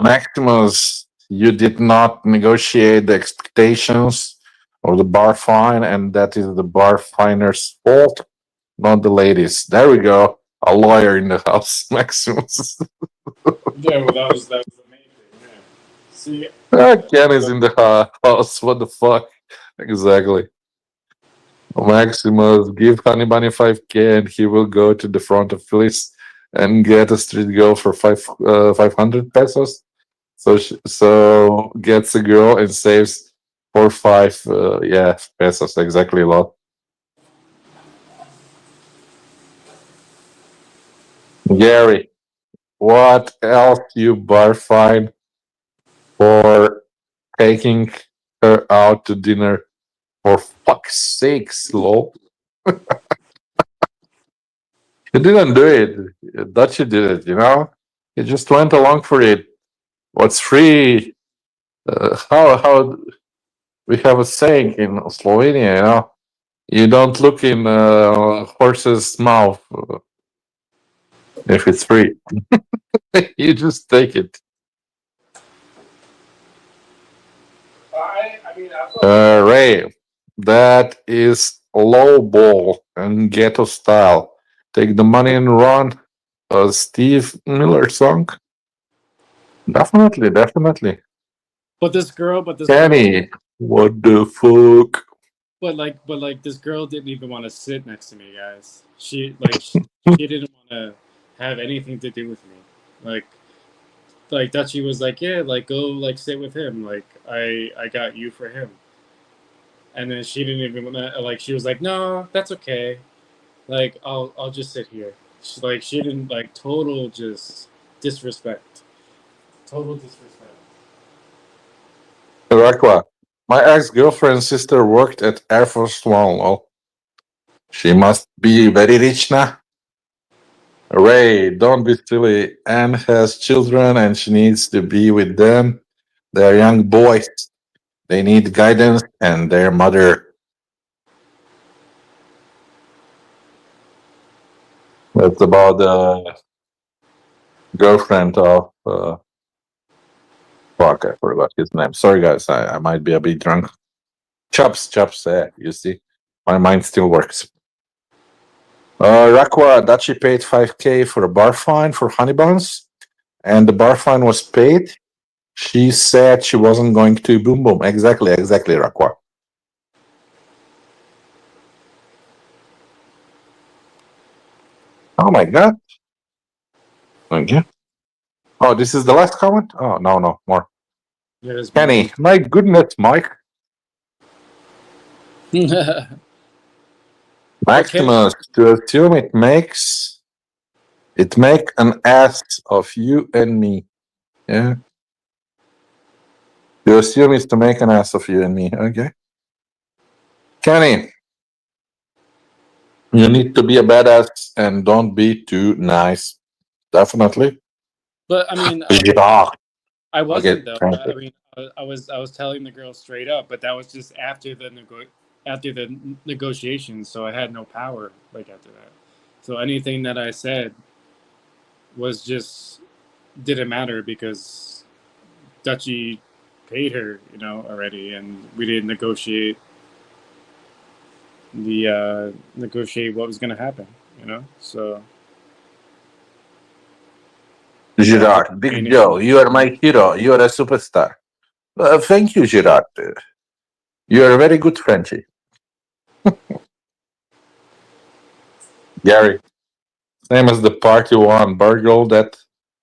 Maximus, you did not negotiate the expectations of the bar fine, and that is the bar finer's fault, not the ladies. There we go. A lawyer in the house, Maximus. Yeah, well, that was the main thing. Yeah. See, Ken is in the house. What the fuck? Exactly. Maximus, give Honey Bunny 5K and he will go to the front of Phyllis and get a street girl for 500 pesos. So gets a girl and saves 4 5 pesos exactly a lot. Gary, what else you bar fine for taking her out to dinner? For fuck's sakes, lol. You didn't do it. Dutchy did it, you know? You just went along for it. What's free? How we have a saying in Slovenia, you know? You don't look in horse's mouth if it's free. You just take it. I mean, I feel Ray, that is low ball and ghetto style. Take the money and run. A Steve Miller song. Definitely, definitely. but this girl, Kenny, what the fuck? but this girl didn't even want to sit next to me, guys. She didn't want to have anything to do with me. Like Dutchy was like, yeah, like go like sit with him. Like I got you for him. And then she didn't even want to. Like she was like, no, that's okay. Like I'll just sit here. She didn't like total just disrespect. Total disrespect. Rakwa, my ex girlfriend's sister worked at Air Force One. Well, she must be very rich now. Ray, don't be silly. Anne has children and she needs to be with them. They're young boys. They need guidance and their mother. That's about the girlfriend of. Fuck, I forgot his name. Sorry, guys. I might be a bit drunk. Chops. You see, my mind still works. Rakwa Dachi paid 5K for a bar fine for honey buns, and the bar fine was paid. She said she wasn't going to boom boom. Exactly, Rakwa. Oh my god. Okay. Oh, this is the last comment? Oh, no, more. Yeah, there's Kenny, my goodness, Mike. more. Maximus, to assume it make an ass of you and me. Yeah. To assume is to make an ass of you and me. Okay. Kenny, you need to be a badass and don't be too nice. Definitely. But I mean, Yeah. I Okay. wasn't though. I mean, I was telling the girl straight up, but that was just after the negotiations, so I had no power like after that. So anything that I said was just didn't matter because Dutchy paid her, already, and we didn't negotiate what was going to happen, So I was Gerard, Big explaining. Joe, you are my hero. You are a superstar. Thank you, Gerard. You are a very good Frenchie. Gary, same as the party one burgle that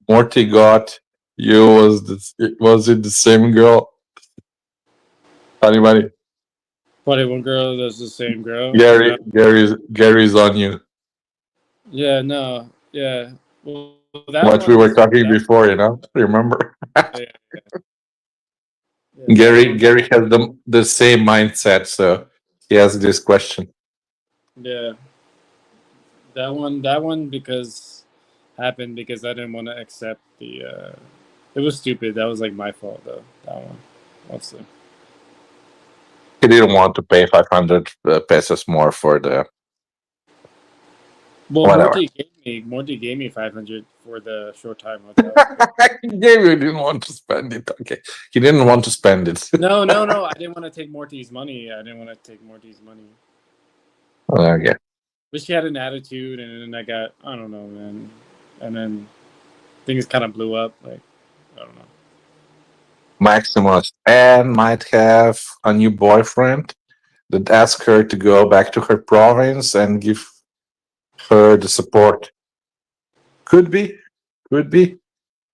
Morty got. Was it the same girl? Funny, funny. But one girl does the same girl. No. Gary's on you. Yeah, no, yeah. Well, that one What was we were that. talking before, Remember? Yeah, yeah, that one. Gary has the same mindset, so he has this question. Yeah, that one because happened because I didn't want to accept the. It was stupid. That was like my fault though. That one, mostly. He didn't want to pay 500 pesos more for the Well, whatever. Morty gave me 500 for the short time hotel. Gary didn't want to spend it. Okay, he didn't want to spend it. No. I didn't want to take Morty's money. Okay. But she had an attitude, and then I don't know, man. And then things kind of blew up. Like, I don't know. Maximus and might have a new boyfriend that asks her to go back to her province and give her the support. Could be.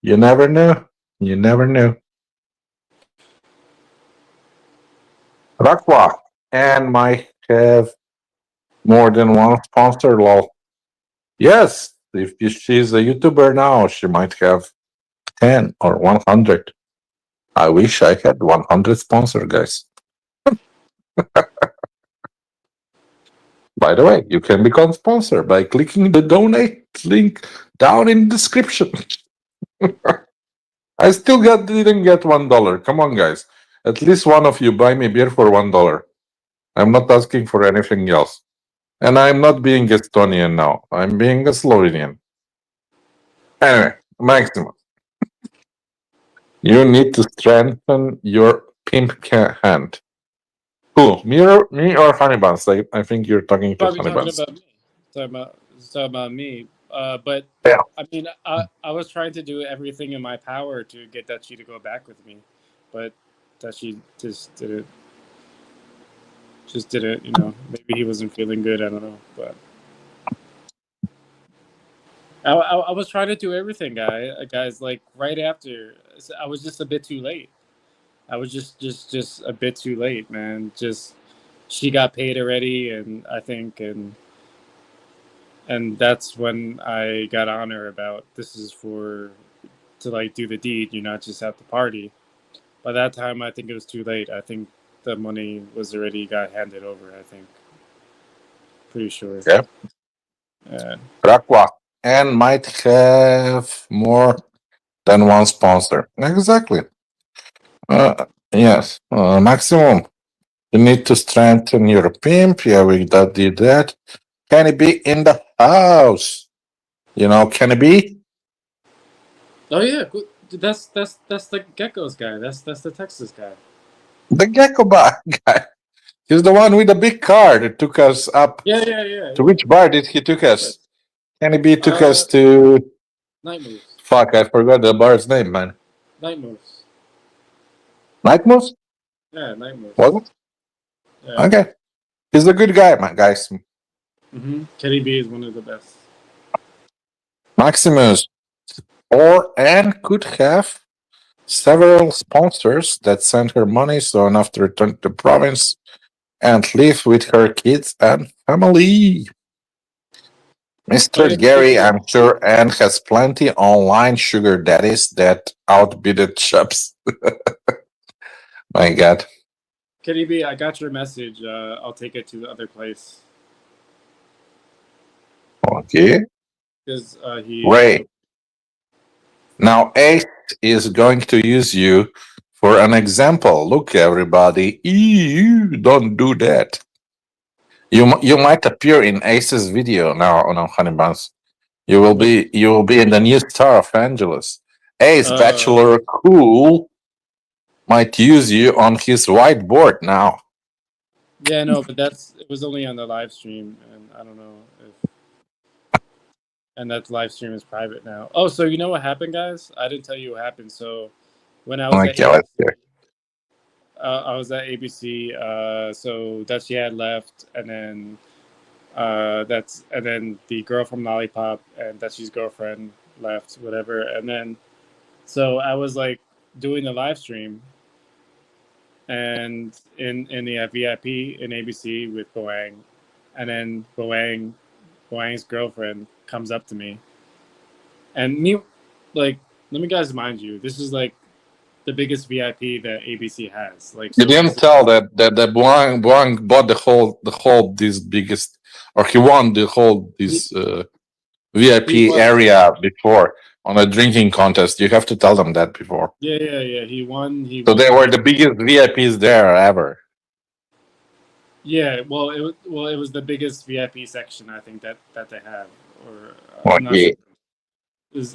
You never know. Rakwa and might have more than one sponsor, lol. Yes, if she's a YouTuber now, she might have 10 or 100. I wish I had 100 sponsor, guys. By the way, you can become sponsor by clicking the donate link down in the description. I still didn't get $1. Come on, guys. At least one of you buy me beer for $1. I'm not asking for anything else. And I'm not being Estonian now. I'm being a Slovenian. Anyway, Maximum. You need to strengthen your pimp hand. Who? Me or Honey Buns? I think you're talking to Probably Honey talking Buns. about me. Talking about me. But Yeah. I mean, I was trying to do everything in my power to get Dutchy to go back with me, but Dutchy just didn't. Maybe he wasn't feeling good. I don't know, but I was trying to do everything, guys. Like right after, I was just a bit too late. I was just a bit too late, man. Just she got paid already, and I think and that's when I got on her about this is to like do the deed. You're not just at the party. By that time, I think it was too late. I think the money was already got handed over. I think, pretty sure. Yeah. Rakwa and might have more than one sponsor. Exactly. Yes. Maximum. You need to strengthen your pimp. Yeah, we did that. Can it be in the house? Can it be? Oh yeah, that's the Geckos guy. That's the Texas guy. The gecko bar guy. He's the one with the big car that took us up. Yeah. To which bar did he took us? Can it be took us to Night Moves. Fuck, I forgot the bar's name, man. Night Moves. Night Moves? Yeah, Night Moves. Was it? Yeah. Okay. He's a good guy, man, guys. Kenny B is one of the best. Maximus and could have several sponsors that sent her money so enough to return to the province and live with her kids and family. Mr. Gary, I'm sure, and has plenty online sugar daddies that outbidded shops. My God. Kenny B, I got your message. I'll take it to the other place. Okay. Because Ray. Now, Ace is going to use you for an example. Look, everybody. Don't do that. You might appear in Ace's video now on Honey Buns. You will be in the new star of Angeles. Ace Bachelor Cool might use you on his whiteboard now. Yeah, no, but it was only on the live stream, and I don't know if, and that live stream is private now. Oh, so you know what happened, guys? I didn't tell you what happened. So when I was at Okay, let's hear. I was at ABC. So Dutchy had left, and then and then the girl from Lollipop and Dutchy's girlfriend left, whatever. And then so I was like doing the live stream, and in the VIP in ABC with Boang, and then Boang's girlfriend comes up to me, and me, like, let me guys mind you, this is like the biggest VIP that ABC has. Like, You so didn't basically, tell that Buang bought the whole this biggest, or he won the whole this VIP he won. area before on a drinking contest. You have to tell them that before. Yeah. He won. So they were the biggest VIPs there ever. Yeah, well, it was the biggest VIP section I think that they have, or I'm not Okay. sure.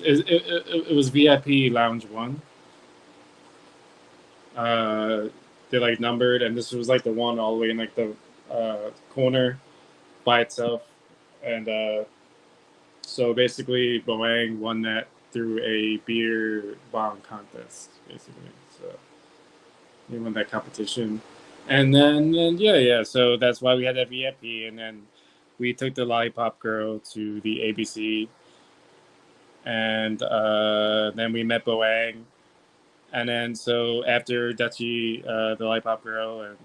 It was VIP Lounge 1. They're like numbered, and this was like the one all the way in like the corner by itself, and so basically Boang won that through a beer bong contest, basically. So he won that competition, and then yeah. So that's why we had that VIP, and then we took the Lollipop Girl to the ABC, and then we met Boang. And then so after Dutchy, the Lollipop Girl, and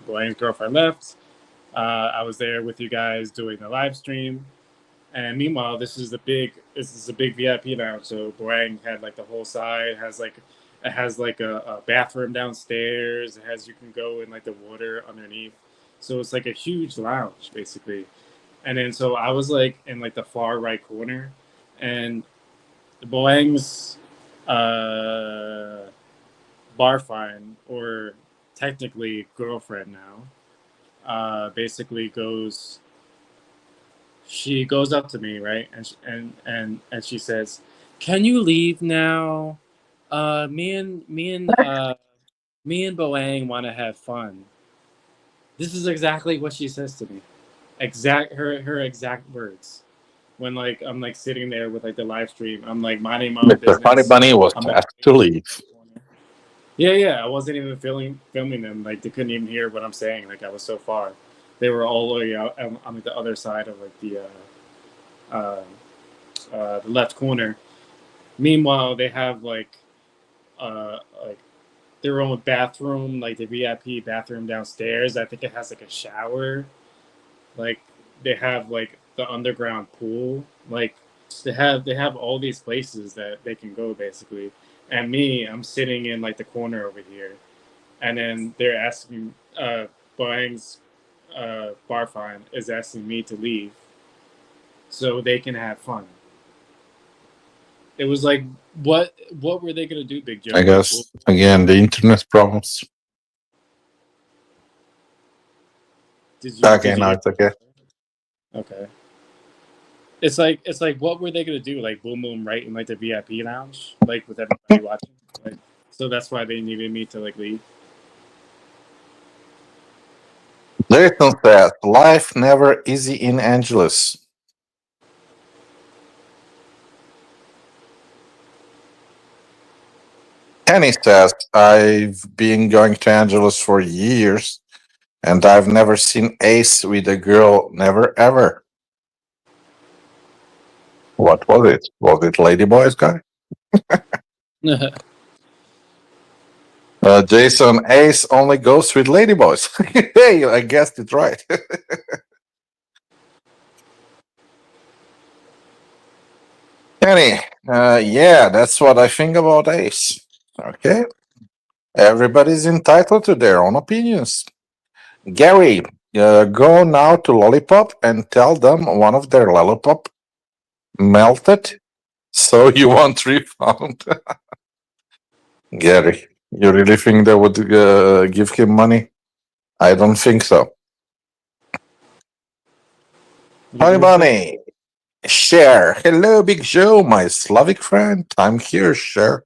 Boang's girlfriend left, I was there with you guys doing the live stream. And meanwhile, this is a big VIP lounge. So Boang had like the whole side it has like a bathroom downstairs. It has, you can go in like the water underneath. So it's like a huge lounge basically. And then so I was like in like the far right corner, and Boang's barfine, or technically girlfriend now, basically she goes up to me, right, and she says, "Can you leave now? Me and Boang want to have fun." This is exactly what she says to me. Her exact words. When like I'm like sitting there with like the live stream, I'm like minding my own Mr. business. Funny Bunny was I'm like, asked to leave. Yeah. I wasn't even filming them. Like they couldn't even hear what I'm saying. Like I was so far. They were all the way out on like the other side of like the left corner. Meanwhile, they have like their own bathroom, like the VIP bathroom downstairs. I think it has like a shower. Like they have like the underground pool. Like they have all these places that they can go basically. And me, I'm sitting in like the corner over here, and then they're asking Boang's barfine is asking me to leave so they can have fun. It was like, what were they gonna do, Big Joe? I guess again the internet problems. Did you? Okay, Did you now it's okay. Okay. It's like what were they gonna do? Like boom boom right in like the VIP lounge, like with everybody watching. Like, so that's why they needed me to like leave. Jason says, life never easy in Angeles. Kenny says, I've been going to Angeles for years and I've never seen Ace with a girl, never ever. What was it? Was it Ladyboys guy? Jason, Ace only goes with Ladyboys. Hey, I guessed it right. Kenny, yeah, that's what I think about Ace. Okay. Everybody's entitled to their own opinions. Gary, go now to Lollipop and tell them one of their Lollipop melted, so you want refund. Gary, you really think they would give him money? I don't think so. Hi, Bunny. Share. Hello, Big Joe, my Slavic friend. I'm here, Share.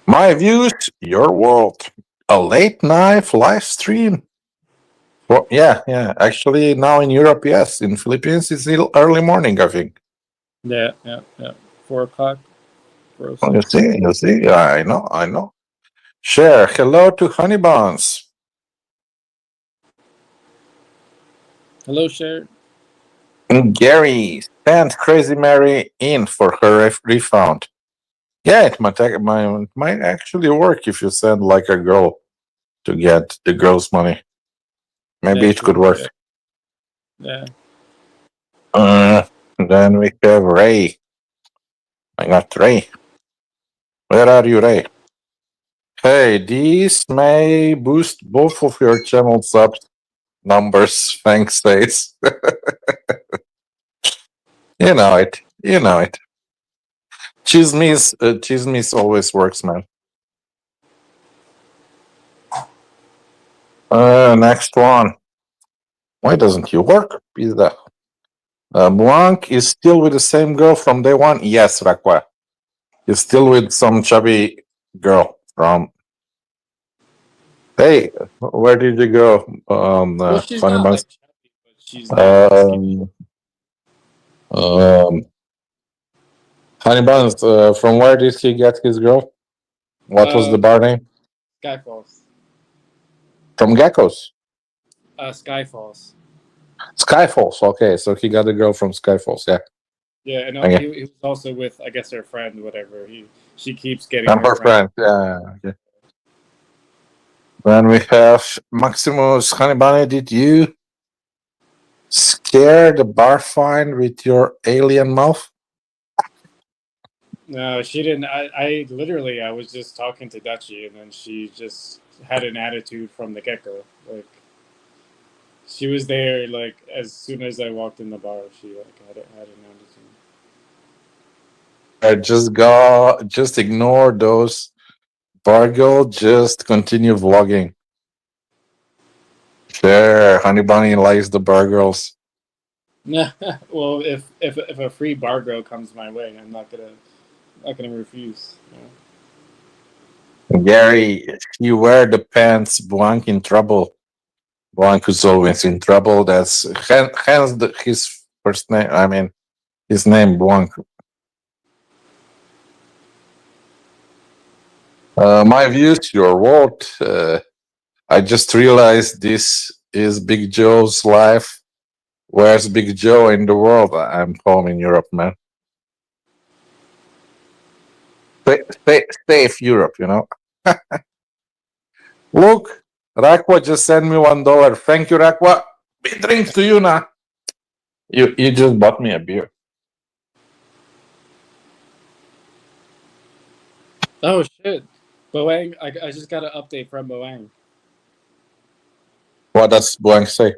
My views, your world. A late night live stream. Well, yeah. Actually, now in Europe, yes. In Philippines, it's still early morning, I think. Yeah. 4 o'clock. Oh, you see. I know. Share. Hello to Honey Buns. Hello, Cher. And Gary, send Crazy Mary in for her refund. Yeah, it might actually work if you send like a girl to get the girl's money. Maybe Yeah, it could true. work. Yeah. Then we have Ray. I got Ray. Where are you, Ray? Hey, this may boost both of your channel subs numbers. Thanks, States. You know it. Chismis always works, man. Next one. Why doesn't you work? Pizda. Blanc is still with the same girl from day one? Yes, Rakwa. He's still with some chubby girl from. Hey, where did you go? Well, she's Funny not Buns. like chubby, but she's not skinny. Um, Honey Buns, from where did he get his girl? What was the Um, bar name? Skyfalls. From Geckos. Skyfalls. Skyfalls. Okay, so he got a girl from Skyfalls. Yeah. Yeah, and Okay. he was also with, I guess, her friend, whatever. She keeps getting And her her friend. friend. Yeah. Okay. Then we have Maximus. Honey Bunny, did you scare the bar fine with your alien mouth? No, she didn't. I literally, I was just talking to Dutchie, and then she just had an attitude from the get go. Like, she was there, like, as soon as I walked in the bar, she, like, had an attitude. Just ignore those bar girl. Just continue vlogging. Sure, Honey Bunny likes the bar girls. Well, if a free bar girl comes my way, I'm not gonna refuse. Gary, if you wear the pants, Blanc in trouble. Blanc is always in trouble. That's hence his first name. I mean, his name Blanc. My views, your vote. I just realized this is Big Joe's life. Where's Big Joe in the world? I'm home in Europe, man. Safe Europe, you know. Look, Rakwa just sent me $1. Thank you, Rakwa. Big drink to you now. You just bought me a beer. Oh shit, Boang! I just got an update from Boang. What does Blanc say?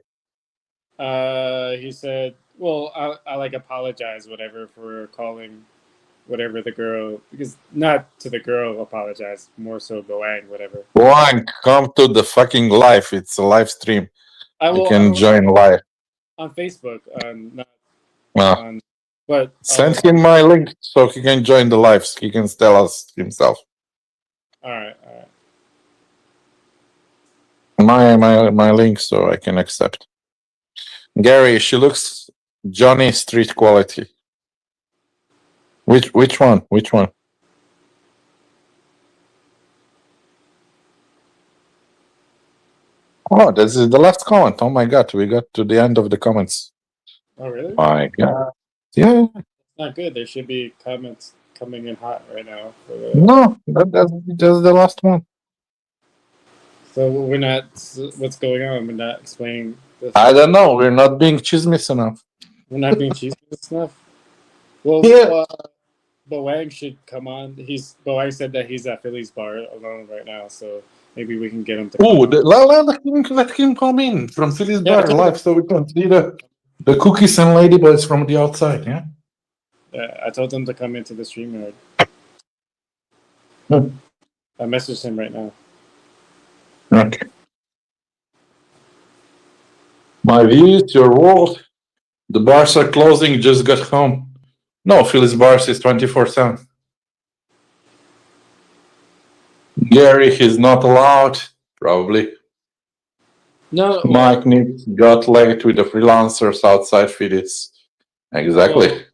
He said, "Well, I like apologize, whatever, for calling whatever the girl, because not to the girl apologize, more so Boang, whatever." Blanc, come to the fucking live. It's a live stream. You I can will join live. on Facebook, not Uh, on, but Send him my link so he can join the lives. He can tell us himself. all right. My link so I can accept. Gary, she looks Johnny Street quality. Which one? Which one? Oh, this is the last comment. Oh my god, we got to the end of the comments. Oh really? My god. Yeah. Not good. There should be comments coming in hot right now. No, that's the last one. So we're not. What's going on? We're not explaining this. I don't know. We're not being chismis enough. We're not being cheesy with stuff. Well, Yeah. Boang should come on. Boang said that he's at Philly's bar alone right now, so maybe we can get him to come Oh, on. let him come in from Philly's Yeah, I Bar told live him. so we can see the cookies and ladyboys from the outside, yeah? Yeah, I told him to come into the stream yard. Hmm. I messaged him right now. Okay. My views, your world. The bars are closing. Just got home. No, Philly's bars is 24/7. Gary, he's not allowed. Probably. No, Mike Nick got late with the freelancers outside Phillies. Exactly. well,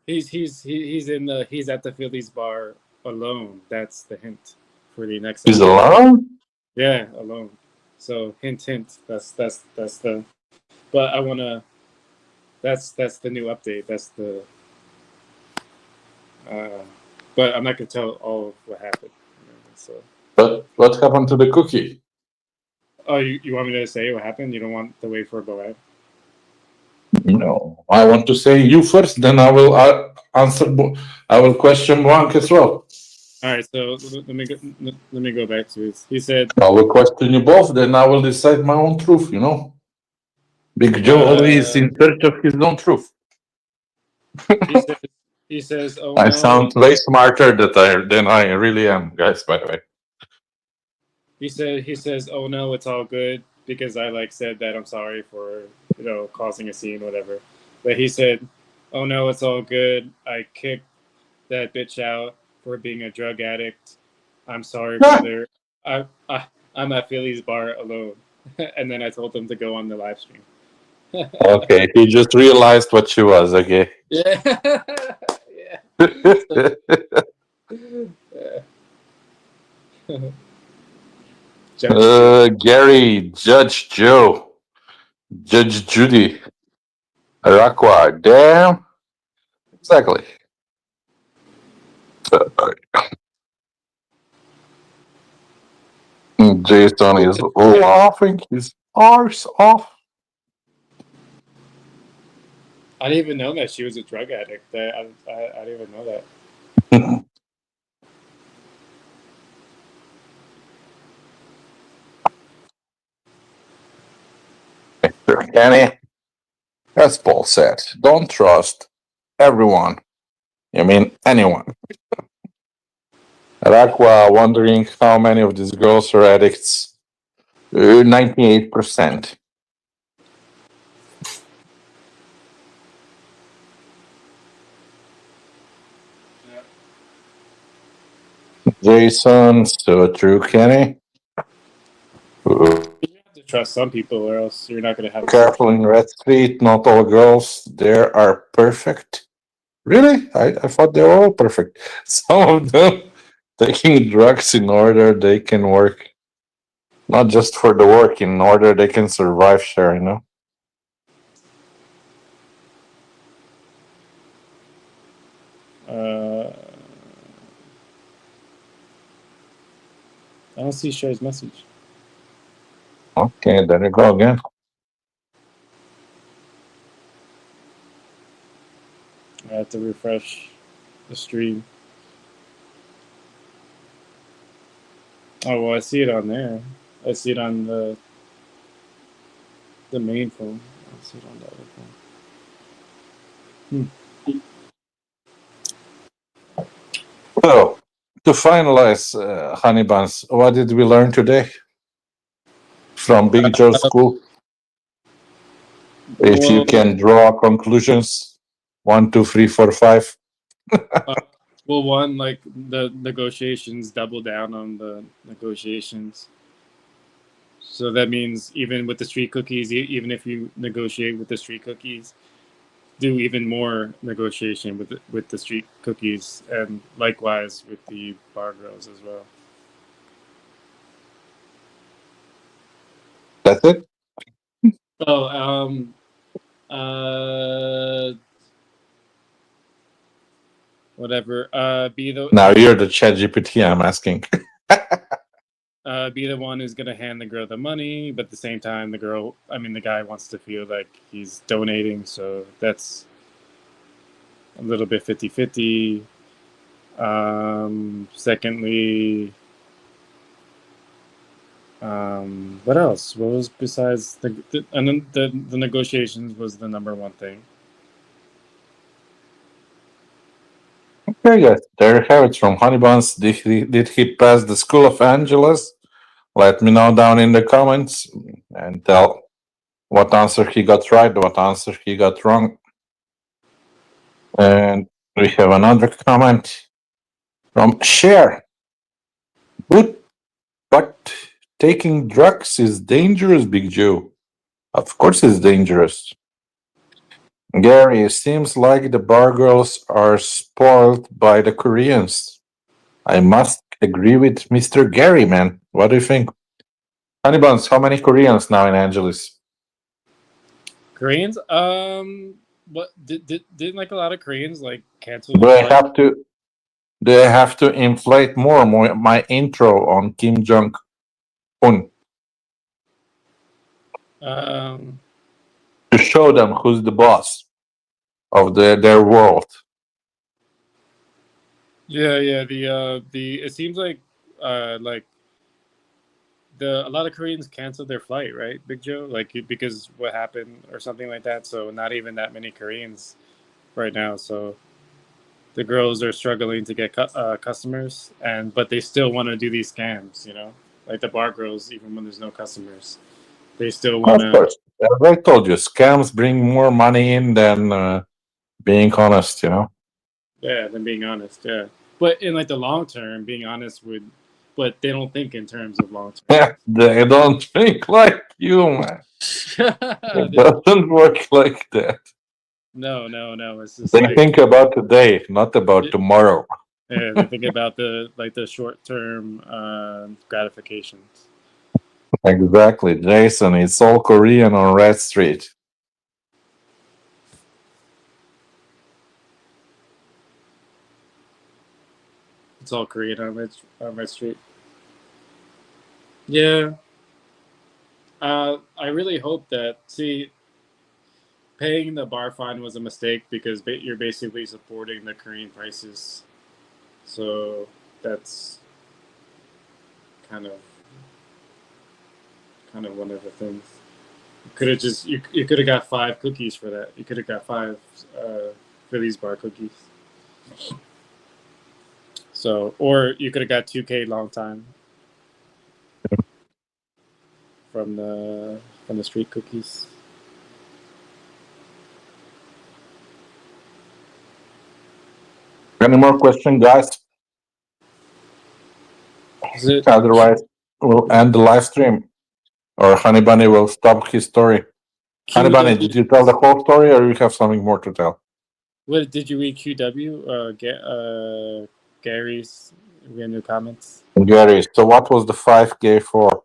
he's at the Phillies bar alone. That's the hint for the next He's episode. alone? Yeah, alone. So hint. That's the. But I wanna. That's the new update. That's the. But I'm not gonna tell all of what happened. So. But what happened to the cookie? Oh, you want me to say what happened? You don't want to wait for a go? No, I want to say you first, then I will answer. I will question Blanc as well. All right, so let me go back to it. He said, I will question you both, then I will decide my own truth. You know, Big Joe always in search of his own truth. he says, oh I no. sound way smarter than I really am, guys. By the way, He says, oh no, it's all good because I like said that I'm sorry for causing a scene, whatever. But he said, oh no, it's all good. I kicked that bitch out for being a drug addict. I'm sorry, brother. I'm at Philly's bar alone. And then I told him to go on the live stream. Okay, he just realized what she was. Okay. Yeah. Gary, Judge Joe, Judge Judy, Rakwa. Damn. Exactly. Jason is laughing his arse off. I didn't even know that she was a drug addict. I didn't even know that. Kenny, as Paul said, don't trust everyone. I mean, anyone. Rakwa wondering how many of these girls are addicts. 98%. Jason, so true, Kenny. You have to trust some people, or else you're not going to have. Careful in Red Street. Not all girls there are perfect. Really? I thought they were all perfect. Some of them taking drugs in order they can work. Not just for the work, in order they can survive, sure, you know? I don't see Sher's message. Okay, there you go again. I have to refresh the stream. Oh well, I see it on there. I see it on the main phone. I see it on the other phone. So, to finalize, Honey Buns, what did we learn today from Big Joe's school? If you can draw conclusions, 1, 2, 3, 4, 5. Well, one, like the negotiations, double down on the negotiations. So that means even with the street cookies, even if you negotiate with the street cookies, do even more negotiation with the street cookies, and likewise with the bar girls as well. That's it? Oh, whatever. Be the Now you're the chat GPT I'm asking. be the one who's gonna hand the girl the money, but at the same time, the guy wants to feel like he's donating, so that's a little bit 50-50. Secondly, what else? What was besides the negotiations was the number one thing. Okay, guys, there you have it from Honey Buns. Did he pass the School of Angeles? Let me know down in the comments and tell what answer he got right, what answer he got wrong. And we have another comment from Cher. But taking drugs is dangerous, Big Joe. Of course it's dangerous. Gary, it seems like the bar girls are spoiled by the Koreans. I must agree with Mr. Gary, man. What do you think? Honey Buns, how many Koreans now in Angeles? Koreans? What didn't like a lot of Koreans like cancel Do their I flight? have to inflate more my intro on Kim Jong Un Um, to show them who's the boss of their world? yeah. The it seems like a lot of Koreans canceled their flight, right, Big Joe? Because what happened or something like that. So not even that many Koreans right now. So the girls are struggling to get customers, but they still want to do these scams. Like the bar girls, even when there's no customers, they still want Of to. course. As I told you, scams bring more money in than being honest, Yeah, than being honest. Yeah, but in like the long term, being honest would, but they don't think in terms of long Yeah, they don't think like you, man. term. It doesn't work like that. No. It's just They like think about today, not about tomorrow. yeah, they think about the short term gratifications. Exactly, Jason. It's all Korean on Red Street. It's all Korean on Red Street. Yeah. I really hope that paying the bar fine was a mistake because you're basically supporting the Korean prices. So that's kind of one of the things. You could have just you could have got 5 cookies for that. You could have got 5 Phillies bar cookies. So or you could have got 2K long time from the street cookies. Any more questions, guys? Is it? Otherwise, we'll Is it end the live stream. Or Honey Bunny will stop his story. Honey Bunny, QW? did you tell the whole story or you have something more to tell? What did you read? QW? Gary's. We have new comments. Gary, so what was the 5K for?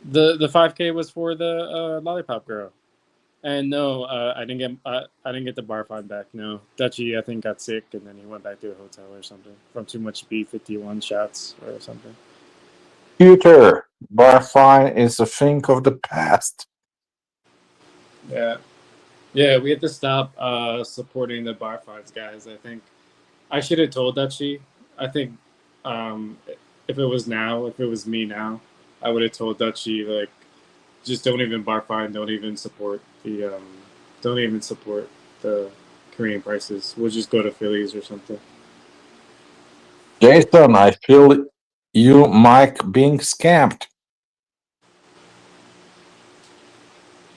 The 5K was for the lollipop girl. And no, I didn't get the bar fine back. No, Dutchy I think got sick and then he went back to a hotel or something from too much B51 shots or something. Computer, bar fine is a thing of the past. Yeah, we had to stop supporting the bar fines guys. I think I should have told Dutchy. I think um, if it was me now, I would have told Dutchy like just don't even bar fine, don't even support the Korean prices. We'll just go to Phillies or something. Jason, I feel you, Mike, being scammed.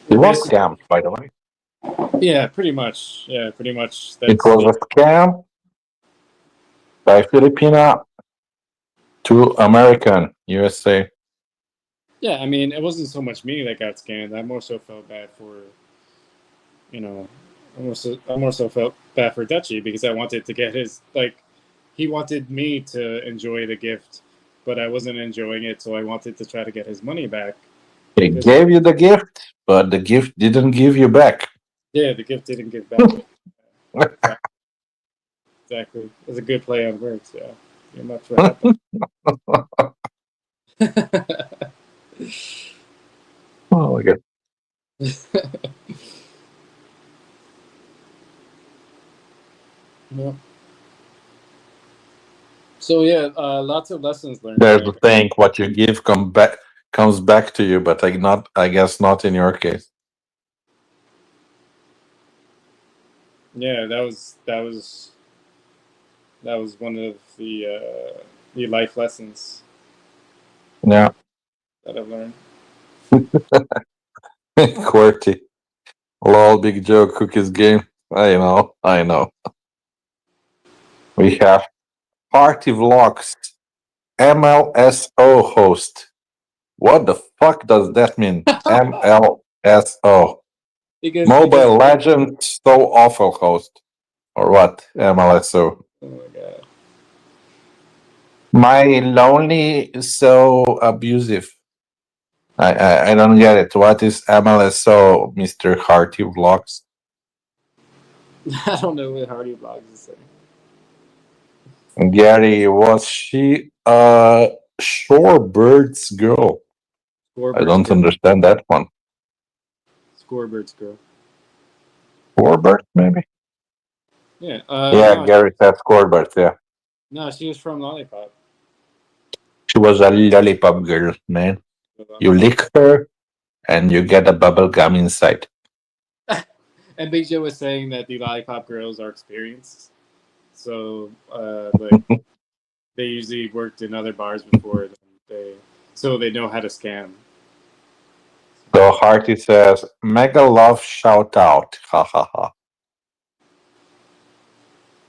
He was scammed, by the way. Yeah, pretty much. Yeah, pretty much. It was a scam by Filipina to American, USA. Yeah, I mean, it wasn't so much me that got scammed. I more so felt bad for, you know, I more so felt bad for Dutchy because I wanted to get he wanted me to enjoy the gift, but I wasn't enjoying it, so I wanted to try to get his money back. He Because gave you the gift, but the gift didn't give you back. yeah, the gift didn't give back. Exactly. It was a good play on words. Yeah, pretty much what happened. Oh my god. Yeah. So yeah, lots of lessons learned. There's the thing, what you give comes back to you, but I guess not in your case. Yeah, that was one of the life lessons Yeah. that I've learned. QWERTY. Lol, Big Joe, Cookies Game. I know, I know. We have Party Vlogs, MLSO host. What the fuck does that mean? MLSO. because Mobile Legend So Awful host. Or what? MLSO. oh my god. My lonely is so abusive. I don't get it. What is MLSO, Mr. Hearty Vlogs? I don't know what Hardy Vlogs is saying. Gary, was she a Shorebirds girl? I Scorebirds don't girl. understand that one. Scorebirds girl. Shorebirds, maybe? Yeah. Yeah, No, Gary said Shorebirds, yeah. no, she was from Lollipop. She was a lollipop girl, man. You lick her and you get a bubble gum inside. And Big Joe was saying that the Lollipop girls are experienced, so like they usually worked in other bars before. So they know how to scam. So Hearty says, mega love shout out. Ha ha ha.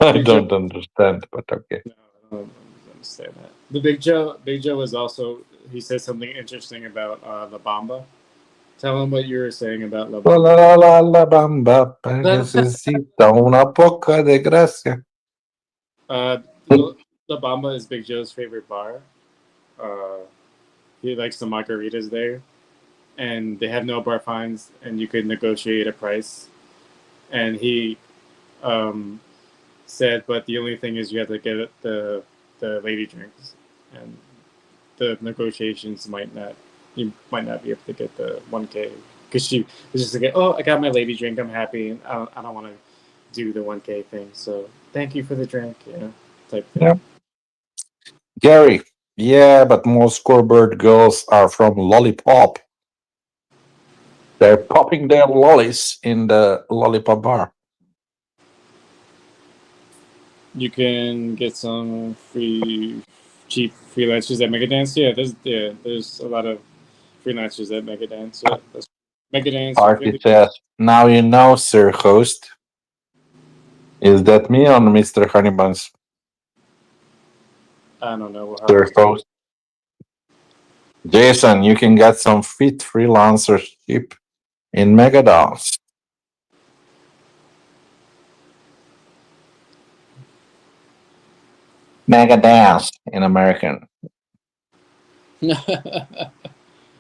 I Big Joe. don't understand, but okay. No, I don't understand that. The Big Joe was also he said something interesting about La Bamba. Tell him what you were saying about La La Bamba. la la la la bamba, necesita una poca de gracia. uh, La Bamba is Big Joe's favorite bar. Uh, he likes the margaritas there, and they have no bar fines, and you could negotiate a price. And he um, said, but the only thing is you have to get the lady drinks, and the negotiations might not you might not be able to get the 1K because she was just like, oh, I got my lady drink, I'm happy, and I don't want to do the 1K thing, so thank you for the drink, type thing. Yeah. Gary, yeah, but most scoreboard girls are from Lollipop. They're popping their lollies in the Lollipop bar. You can get some cheap freelancers at Megadance. There's a lot of freelancers at Megadance. Yeah, that's Megadance or Artie Philly. says, now you know, sir host. Is that me on Mr. Honeybuns? I don't know how Sir host. Jason, you can get some fit freelancers cheap in Megadance. Megadance in American.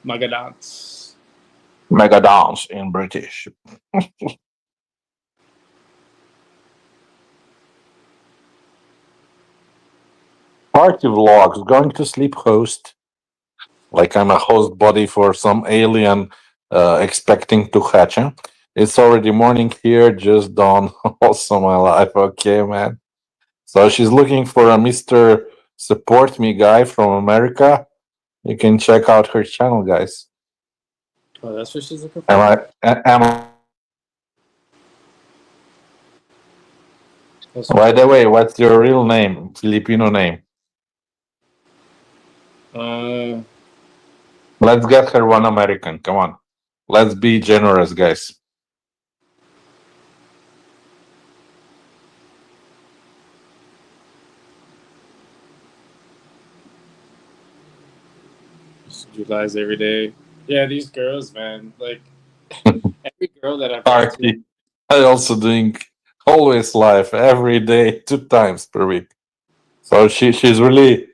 Megadance. Megadance in British. Party vlogs, going to sleep host. Like I'm a host body for some alien expecting to hatch. Huh? It's already morning here, just dawn. Also my life. Okay, man. So she's looking for a Mr. Support Me guy from America. You can check out her channel, guys. Oh, that's what she's looking Am for. I? That's By the way, what's your real name? Filipino name. uh, Let's get her one American. Come on. Let's be generous, guys. she lies every day. Yeah, these girls, man. Like every girl that I've talked to. Party. I also doing always live every day, 2 times per week. So she's really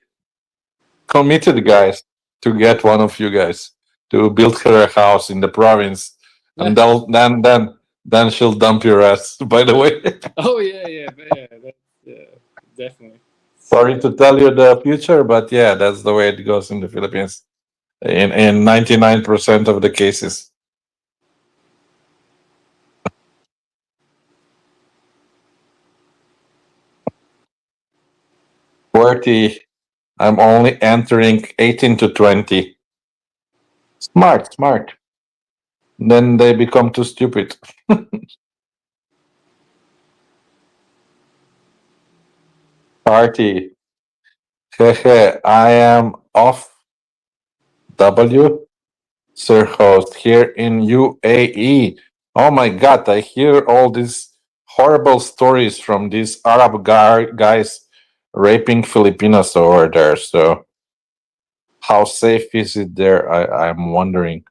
committed, guys, to get one of you guys to build her a house in the province, and then she'll dump your ass. By the way, Oh yeah, definitely. sorry to tell you the future, but yeah, that's the way it goes in the Philippines. In 99% of the cases. QWERTY, I'm only entering 18 to 20. Smart, smart. Then they become too stupid. Party. Hehe, I am off W. Sir host here in UAE. Oh my god, I hear all these horrible stories from these Arab guys raping Filipinos over there. So how safe is it there? I'm wondering.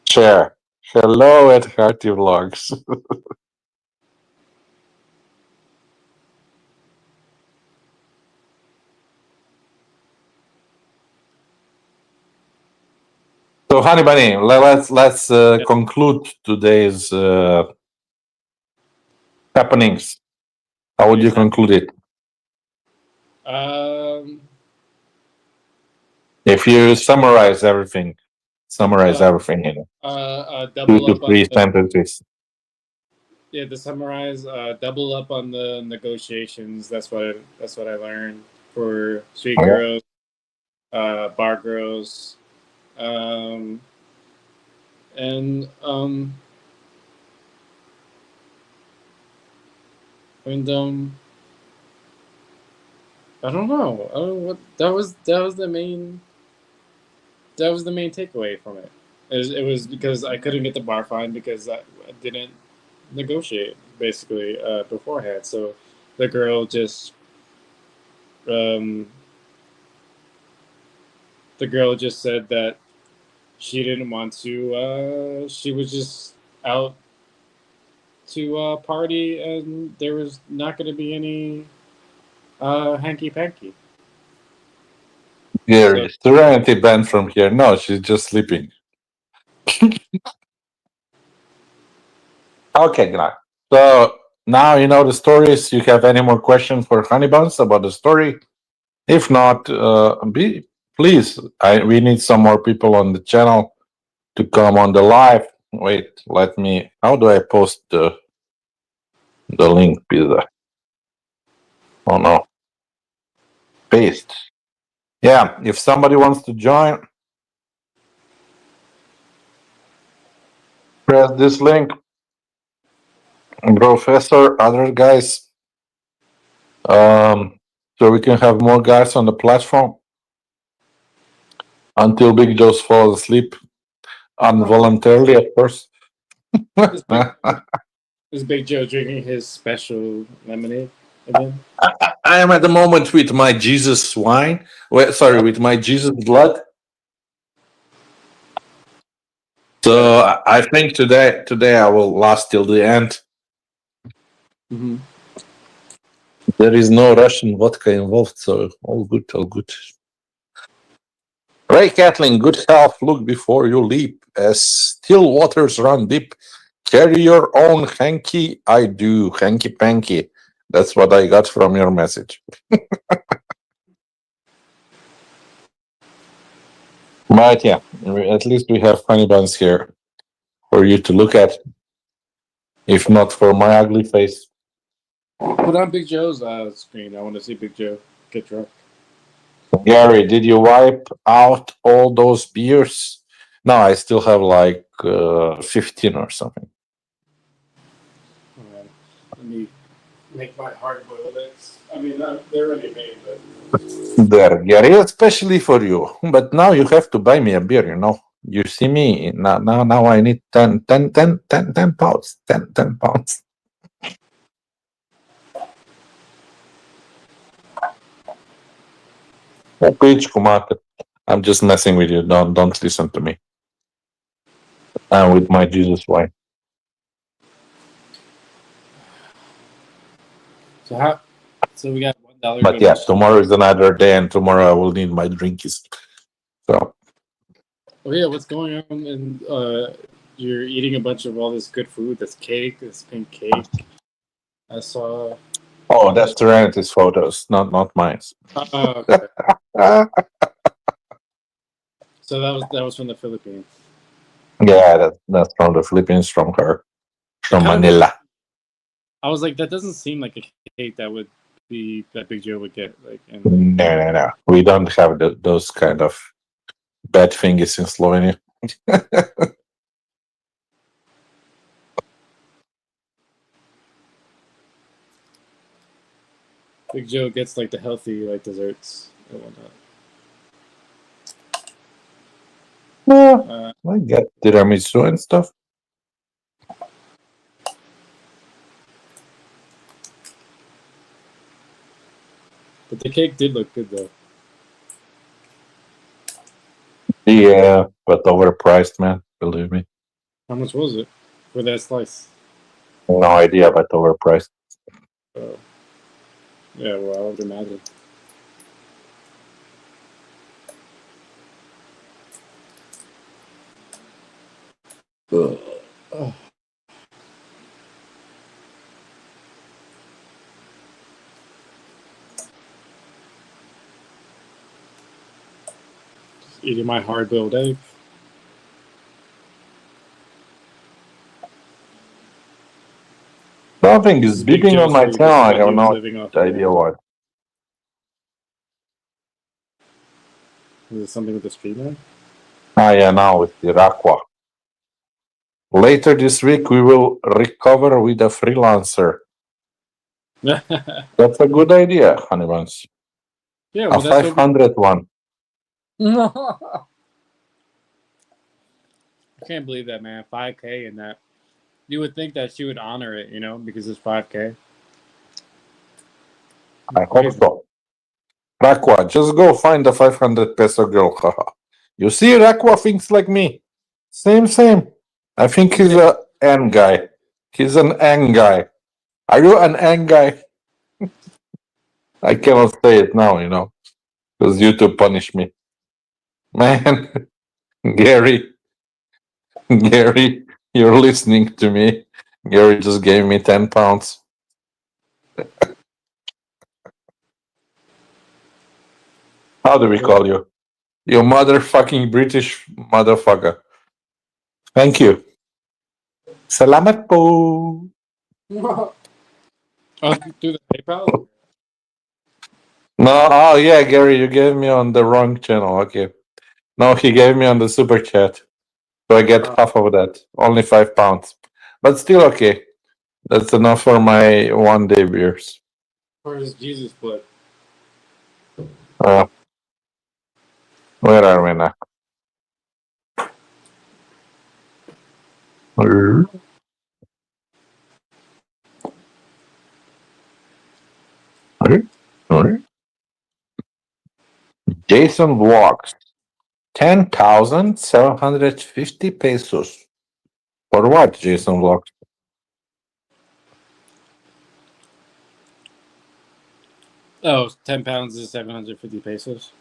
Share. Hello at Hearty Vlogs. So, Honey Bunny, let's conclude today's happenings. How would you conclude it? Um, If you summarize everything, you know, two double to up on three the sentences. yeah. To summarize, double up on the negotiations. That's what I learned for street Yeah. girls, bar girls, um, and and I don't know. I don't know what that was the main takeaway from it. It was because I couldn't get the bar fine because I didn't negotiate basically beforehand. So the girl just um, said that she didn't want to. She was just out to party, and there was not going to be any hanky panky. Yeah, So Serenity banned from here. No, she's just sleeping. Okay, Gnak. So now you know the stories. You have any more questions for Honey Buns about the story? If not, be please. We need some more people on the channel to come on the live. Wait, let me. How do I post the link? Pizza. Oh no, paste. Yeah, if somebody wants to join, press this link. Professor, other guys, so we can have more guys on the platform until Big Joe falls asleep involuntarily, of course. is Big, is Big Joe drinking his special lemonade again? I am at the moment with my Jesus wine. Wait, sorry, with my Jesus blood. So I think today I will last till the end. Mm-hmm. There is no Russian vodka involved, so all good, all good. Ray Kathleen, good health. Look before you leap. As still waters run deep, carry your own hanky. I do hanky panky. That's what I got from your message. But yeah, at least we have honey buns here for you to look at. If not for my ugly face. Put on Big Joe's screen. I want to see Big Joe get drunk. Gary, did you wipe out all those beers? No, I still have like 15 or something. Let me make my hard boiled eggs. I mean, they're already made, but There, Gary, especially for you. But now you have to buy me a beer, you know. You see me, now I need 10 pounds. 10 pounds. Pitch, Kumate. I'm just messing with you. Don't listen to me. I'm with my Jesus wine. so how? So we got $1 But yeah, donation. tomorrow is another day, and tomorrow I will need my drinkies. So Oh yeah, what's going on? And you're eating a bunch of all this good food. This cake, this pink cake. I saw. oh, that's Serenity's photos, not mine. Oh, okay. Yeah, So that was from the Philippines. that's from the Philippines, from her, It from kind of looked. Manila. I was like, that doesn't seem like a cake that would be that Big Joe would get. Like, and No. We don't have those kind of bad things in Slovenia. Big Joe gets like the healthy like desserts and whatnot. I get tiramisu and stuff. But the cake did look good though. Yeah, but overpriced, man. Believe me. How much was it for that slice? No idea, but overpriced. Oh. Yeah, well, I would imagine. Oh. Just eating my hard-boiled egg. Something This is is Big beeping on Joe's my food. This channel. is I what he have was no living off idea of. what. Is it something with the streamer? Ah, yeah, now with the Aqua. Later this week, we will recover with a freelancer. Yeah, That's a good idea, honey buns. A well, that's what we. 500 one. I can't believe that, man. 5K and that. You would think that she would honor it, because it's 5K. I hope Crazy. so. Rakwa, just go find the 500 peso girl. Haha. You see, Rakwa thinks like me. Same. I think he's a N guy. He's an N guy. Are you an N guy? I cannot say it now, because YouTube punish me. Man, Gary, Gary, you're listening to me. Gary just gave me 10 pounds. How do we call you? You motherfucking British motherfucker. Thank you. Salamat po. Oh, through the PayPal? No, oh yeah, Gary, you gave me on the wrong channel. Okay. No, he gave me on the super chat. So I get half of that. Only 5 pounds. But still okay. That's enough for my 1 day beers. Or is Jesus blood? Uh, where are we now? Jason Vlogs. 10,750 pesos. For what, Jason Vlogs? Oh, 10 pounds is 750 pesos.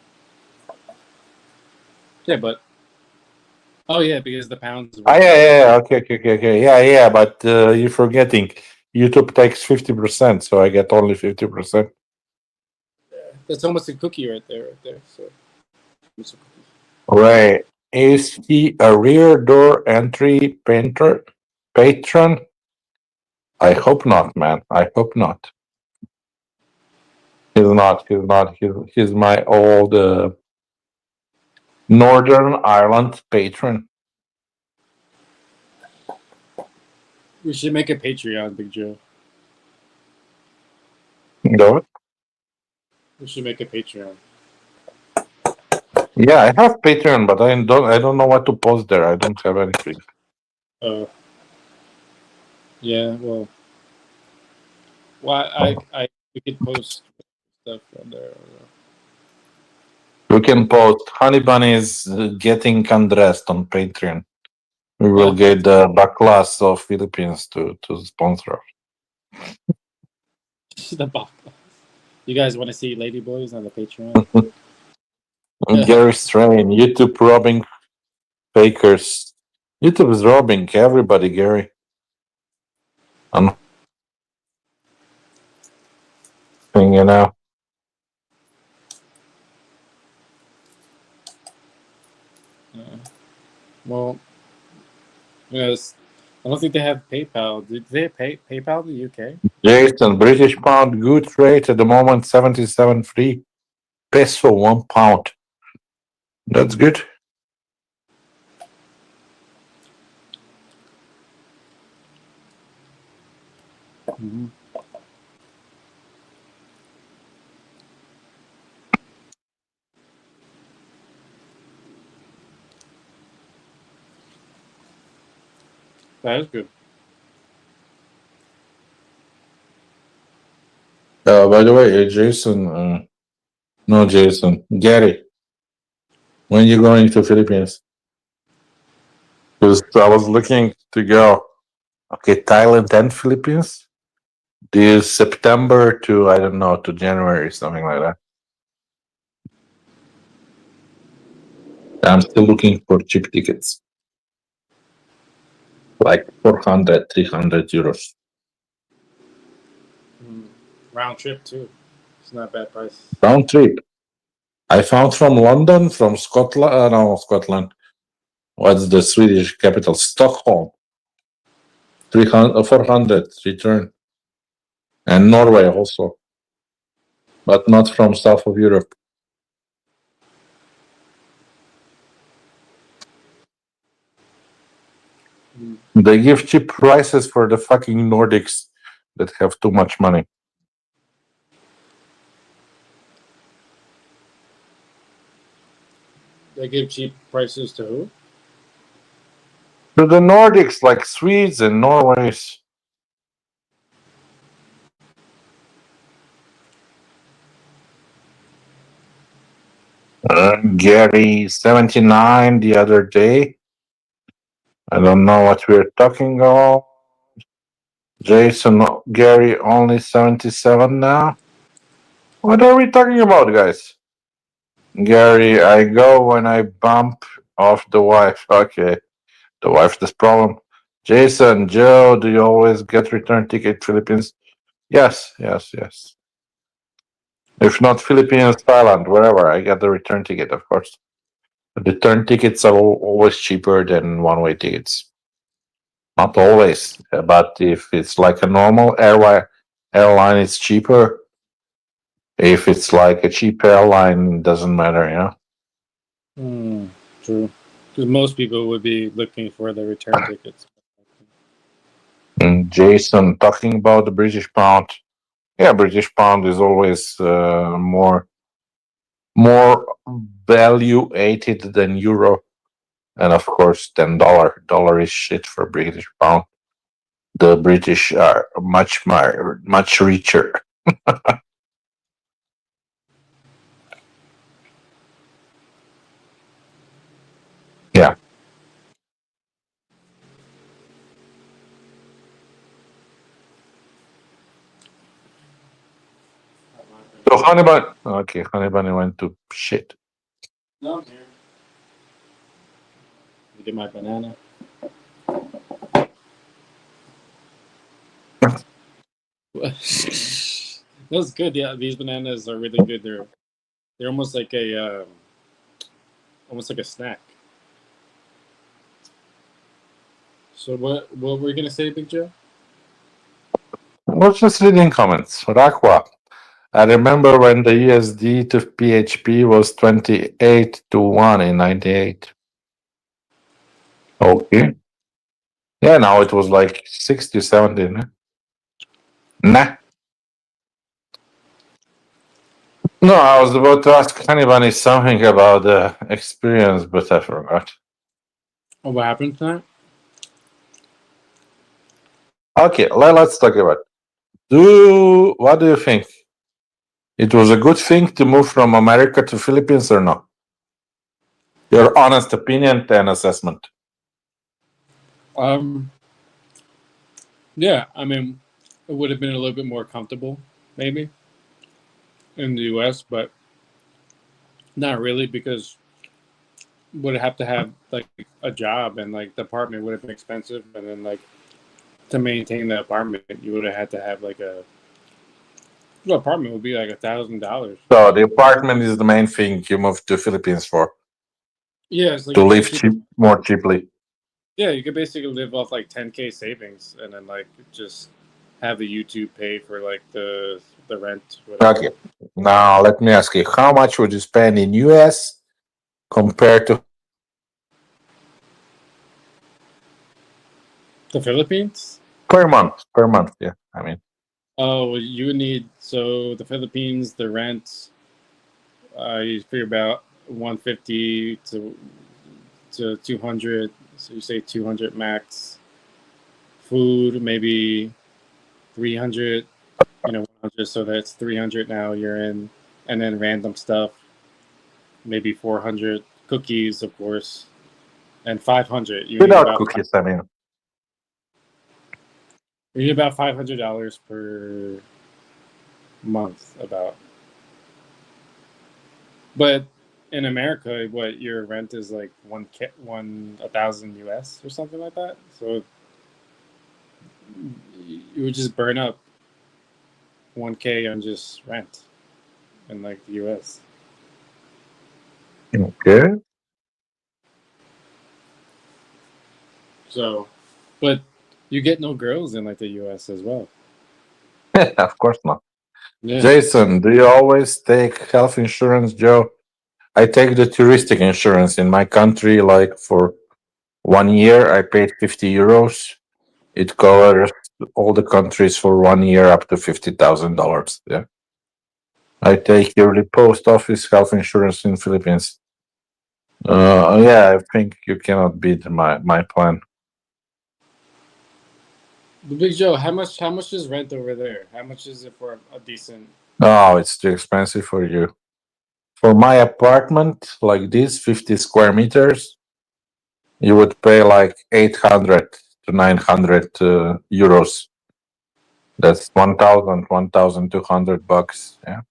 Yeah, but. Oh, yeah, because the pounds. Ah, yeah. Okay. Yeah. But you're forgetting. YouTube takes 50%, so I get only 50%. That's almost a cookie right there. So. Right. Is he a rear door entry painter? Patron? I hope not, man. I hope not. He's not. He's my old Northern Ireland patron. We should make a Patreon, Big Joe. No? We should make a Patreon. Yeah, I have Patreon, but I don't know what to post there. I don't have anything. Yeah, well, we could post stuff on there. You can post Honey Bunnies getting undressed on Patreon. We will get the Backlash of Philippines to sponsor. The box. You guys want to see Ladyboys on the Patreon? Gary Strain, YouTube robbing fakers. YouTube is robbing everybody, Gary. You know. Well, yes. I don't think they have PayPal. Did they pay PayPal in the UK? Jason, British pound, good rate at the moment, 77 free peso, £1. That's good. Mm-hmm. That is good. By the way, Jason, no, Jason, Gary, when you going to Philippines? Because I was looking to go. Okay, Thailand and Philippines. This September to I don't know to January, something like that. I'm still looking for cheap tickets, like 400, 300 euros. Round trip too. It's not a bad price. Round trip. I found from London, from Scotland, no, Scotland. What's the Swedish capital? Stockholm. 300, 400 return. And Norway also, but not from south of Europe. They give cheap prices for the fucking Nordics that have too much money. They give cheap prices to who? To the Nordics, like Swedes and Norways. Gary 79 the other day. I don't know what we're talking about. Jason, Gary only 77 now. What are we talking about, guys? Gary, I go when I bump off the wife. Okay, the wife's this problem. Jason, Joe, do you always get return ticket Philippines? Yes, yes, yes. If not Philippines, Thailand, wherever, I get the return ticket, of course. Return tickets are always cheaper than one-way tickets. Not always, but if it's like a normal airline, it's cheaper. If it's like a cheap airline, it doesn't matter, you know. True. Because most people would be looking for the return tickets. And Jason talking about the British pound. Yeah, British pound is always more valuated than euro, and of course than dollar. Dollar is shit for British pound. The British are much richer. Yeah. So Honey Bunny, okay, Honey Bunny went to shit. No, I'm here. You get my banana. That's good. Yeah, these bananas are really good. They're almost like a snack. So what were you gonna say, Big Joe? Was just reading comments. Rakwa. I remember when the USD to PHP was 28 to 1 in 98. Okay. Yeah, now it was like 60, 70. Nah. No, I was about to ask Honey Bunny something about the experience, but I forgot. Oh, what happened tonight? Okay, let's talk about what do you think? It was a good thing to move from America to Philippines or not? Your honest opinion and assessment. Yeah, I mean, it would have been a little bit more comfortable, maybe, in the U.S., but not really because would have to have like a job and like the apartment would have been expensive, and then like to maintain the apartment, you would have had to have like the apartment would be like $1,000. So the apartment is the main thing you moved to Philippines for, Yeah, it's like to you live basically more cheaply. yeah you could basically live off like 10K savings, and then like just have the YouTube pay for like the rent, whatever. Okay. Now let me ask you, how much would you spend in US compared to The Philippines? per month? Per month, yeah. I mean, Oh, well, you would need so the Philippines, the rent, you figure about 150 to 200. So you say 200 max. food maybe 300, 100, so that's 300 now you're in, and then random stuff maybe 400, cookies of course, and 500. Without cookies, I mean. You need about $500 per month, about. But in America, what your rent is like 1,000 US or something like that. So you would just burn up 1K on just rent in like the US. Okay. So, but you get no girls in like the US as well. Of course not. Yeah. Jason, do you always take health insurance, Joe? I take the touristic insurance in my country, like for 1 year, I paid 50 euros. It covers all the countries for 1 year up to $50,000. Yeah. I take yearly post office health insurance in Philippines. Yeah, I think you cannot beat my plan. The Big Joe, how much is rent over there? How much is it for a decent? Oh, it's too expensive for you. For my apartment, like this, 50 square meters, you would pay like 800 to 900 euros. That's 1,200 bucks. Yeah.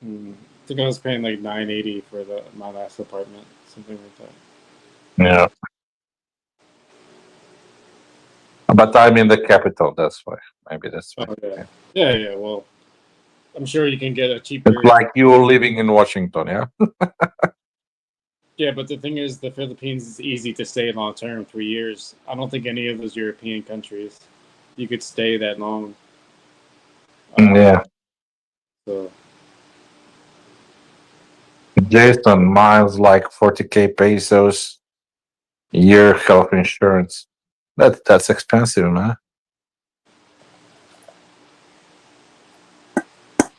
I think I was paying like 980 for my last apartment, something like that. Yeah. But I'm in the capital, that's why. Maybe that's why. Oh yeah, yeah. Well, I'm sure you can get a cheaper. It's like you living in Washington, yeah? Yeah, but the thing is, the Philippines is easy to stay long term, 3 years. I don't think any of those European countries you could stay that long. Yeah. So Jason, mine's like 40K pesos year health insurance. That's expensive, man.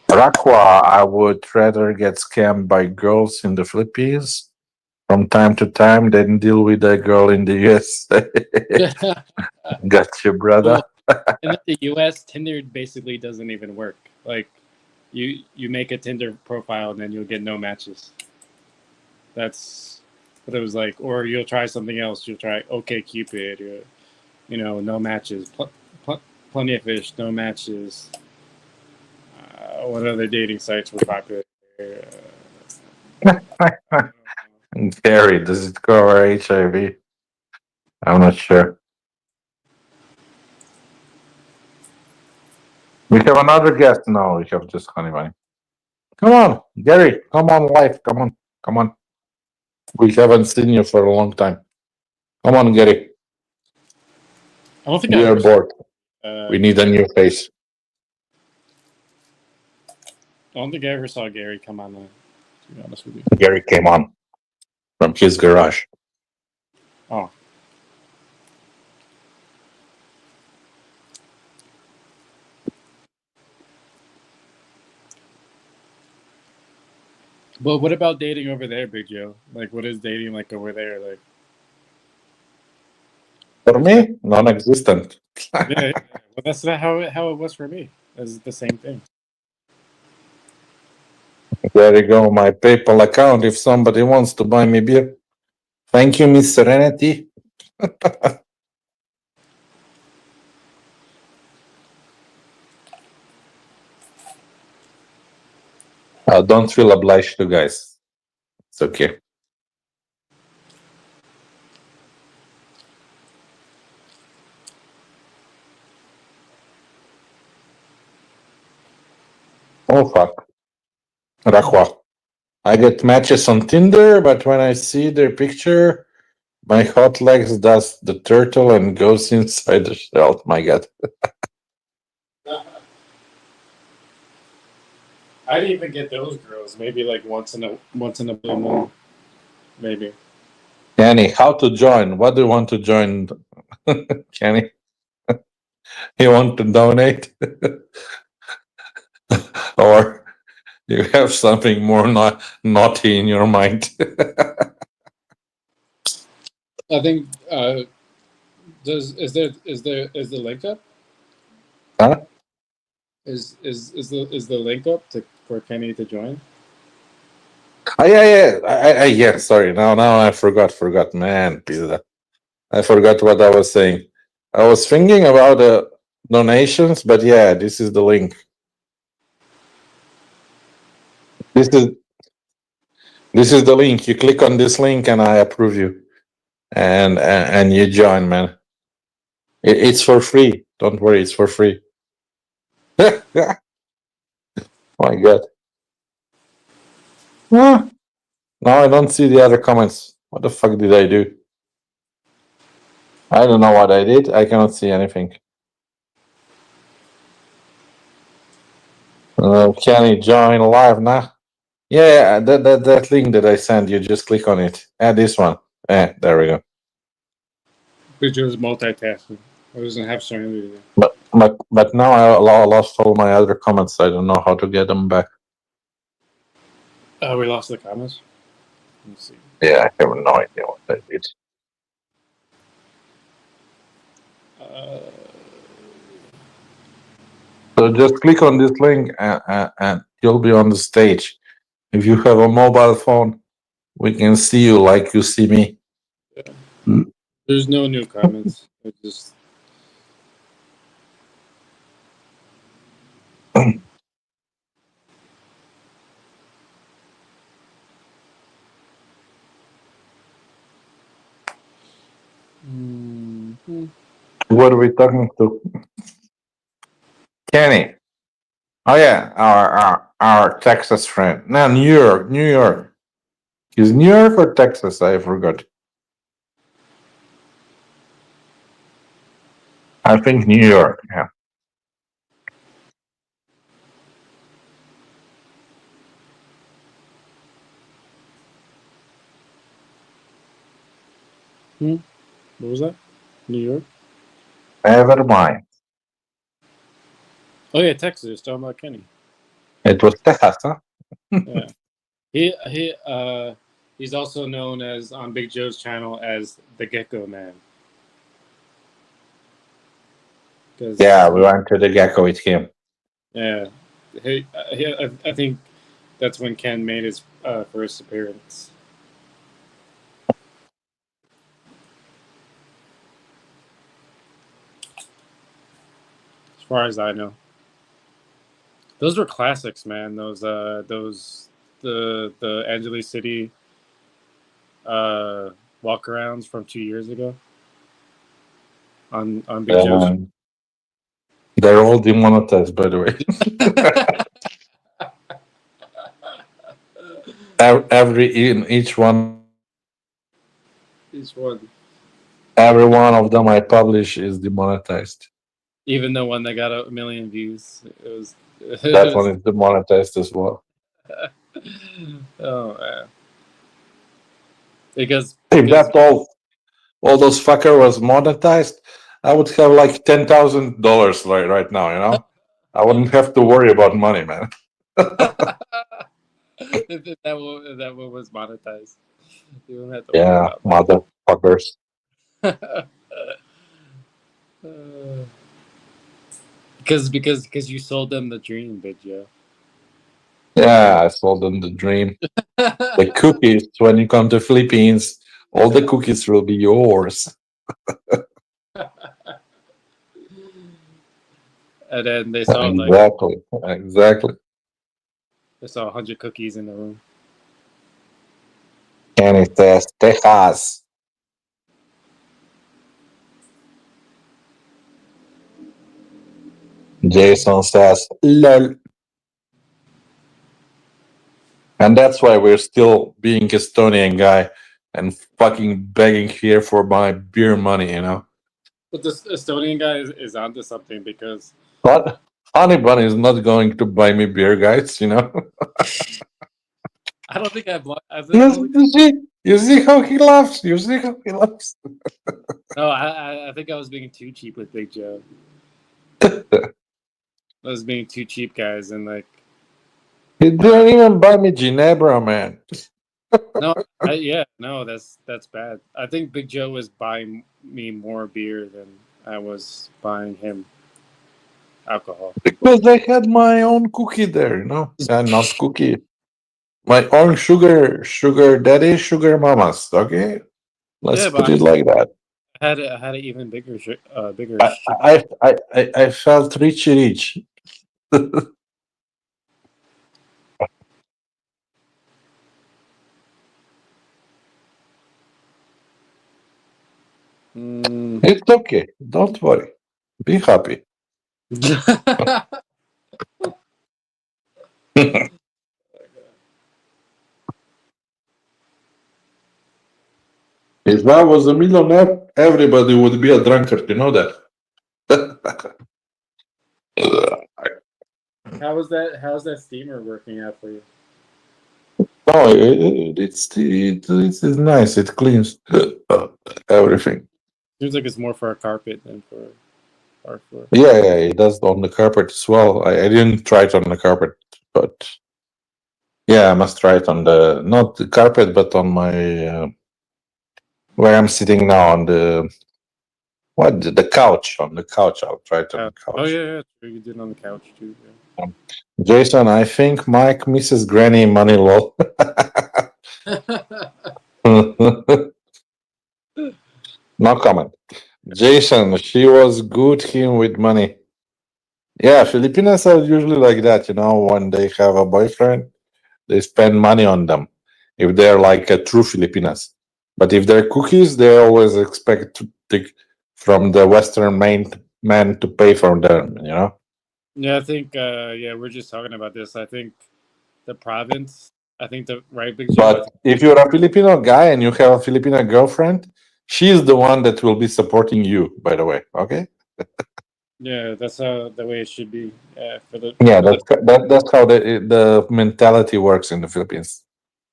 Rakwa, I would rather get scammed by girls in the Philippines from time to time than deal with a girl in the US. Got you, brother. in the US, Tinder basically doesn't even work. Like you make a Tinder profile and then you'll get no matches. That's what it was like. Or you'll try something else. You'll try OkCupid, or no matches. Plenty of fish, no matches. What other dating sites were popular? Gary, does it cover HIV? I'm not sure. We have another guest now. We have just Honey Bunny. Come on, Gary. Come on, live. Come on. Come on. We haven't seen you for a long time. Come on, Gary. I don't think We I are ever. bored. We need a new face. I don't think I ever saw Gary come on. To be honest with you. Gary came on from his garage. Oh. But what about dating over there, Big Joe? Like, what is dating like over there? Like, For me, non-existent. yeah. Well, that's not how it was for me. It's the same thing. There you go, my PayPal account. If somebody wants to buy me beer, thank you, Miss Serenity. Don't feel obliged to, guys. It's okay. Oh fuck, Rahua. I get matches on Tinder, but when I see their picture, my hot legs does the turtle and goes inside the shell. My God. I didn't even get those girls. Maybe like once in a blue moon. Maybe. Kenny, how to join? What do you want to join, Kenny? You want to donate? Or you have something more naughty in your mind? I think Is the link up? Huh? Is the link up for Kenny to join? Oh, yeah. Sorry, now I forgot, man. Pizza. I forgot what I was saying. I was thinking about the donations, but yeah, this is the link. This is the link. You click on this link, and I approve you, and you join, man. It's for free. Don't worry, it's for free. My God. Huh? Now I don't see the other comments. What the fuck did I do? I don't know what I did. I cannot see anything. Can you join live now? Yeah, that link that I sent you, just click on it. Add this one. There we go. Which was multitasking. I doesn't have Serenity there. But now I lost all my other comments. I don't know how to get them back. Oh, we lost the comments. Let's see. Yeah, I have no idea what I did. So just click on this link and you'll be on the stage. If you have a mobile phone, we can see you like you see me. There's no new comments. It's just What are we talking to? Kenny. Oh yeah, our Texas friend. No, New York, New York. Is New York or Texas? I forgot. I think New York. Yeah. what was that? New York. Never mind. Oh yeah, Texas. Talking about Kenny. It was Texas, huh? Yeah. He's also known as on Big Joe's channel as the Gecko Man. Yeah, we went to the Gecko with him. Yeah, I think that's when Ken made his first appearance. As far as I know, those were classics, man. Those the Angeles City walkarounds from 2 years ago on Big Joe's. They're all demonetized, by the way. Each one, Each one, every one of them I publish is demonetized. even the one that got a million views, it was. That one is demonetized as well. Oh man! Because If that all those fucker was monetized, I would have like $10,000 right now. You know, I wouldn't have to worry about money, man. if that one was monetized, you don't have to worry Yeah, about motherfuckers. Because you sold them the dream, Big Joe. Yeah, I sold them the dream. The cookies, when you come to Philippines, all the cookies will be yours. And then they saw Exactly. they saw 100 cookies in the room. And it says Texas. Jason says lol. And that's why we're still being Estonian guy and fucking begging here for my beer money, you know. But this Estonian guy is onto something because But Honey Bunny is not going to buy me beer, guys, you know. I don't think I blocked. I don't think, You see how he laughs? You see how he laughs? no, I think I was being too cheap with Big Joe. I was being too cheap, guys, and like He didn't even buy me Ginebra, man. No, no, that's bad. I think Big Joe was buying me more beer than I was buying him alcohol. Because I had my own cookie there, you know? And not cookie. My own sugar daddy, sugar mamas. Okay? Let's Yeah, put but it like that. I had an even bigger, bigger. I I felt rich. Mm. It's okay. Don't worry. Be happy. If I was a millionaire, everybody would be a drunkard. You know that. How's that steamer working out for you? No, it's nice. It cleans everything. Seems like it's more for a carpet than for our floor. Yeah, it does on the carpet as well. I didn't try it on the carpet, but yeah, I must try it on the not the carpet, but on my where I'm sitting now on the the couch on the couch. I'll try it on the Oh couch. yeah, true. You did it on the couch too. Jason, I think Mike misses Granny money lol. Yeah. No comment. Jason, she was good him with money. Yeah, Filipinas are usually like that, you know, when they have a boyfriend, they spend money on them if they're like a true Filipinas. But if they're cookies, they always expect to take from the Western man to pay for them, you know? Yeah, I think yeah, we're just talking about this. I think the province, I think the right Big Joe, I But think if you're a Filipino guy and you have a Filipino girlfriend, she's the one that will be supporting you, by the way. Okay? yeah, that's how the way it should be. Yeah, Yeah, for the that's how the mentality works in the Philippines.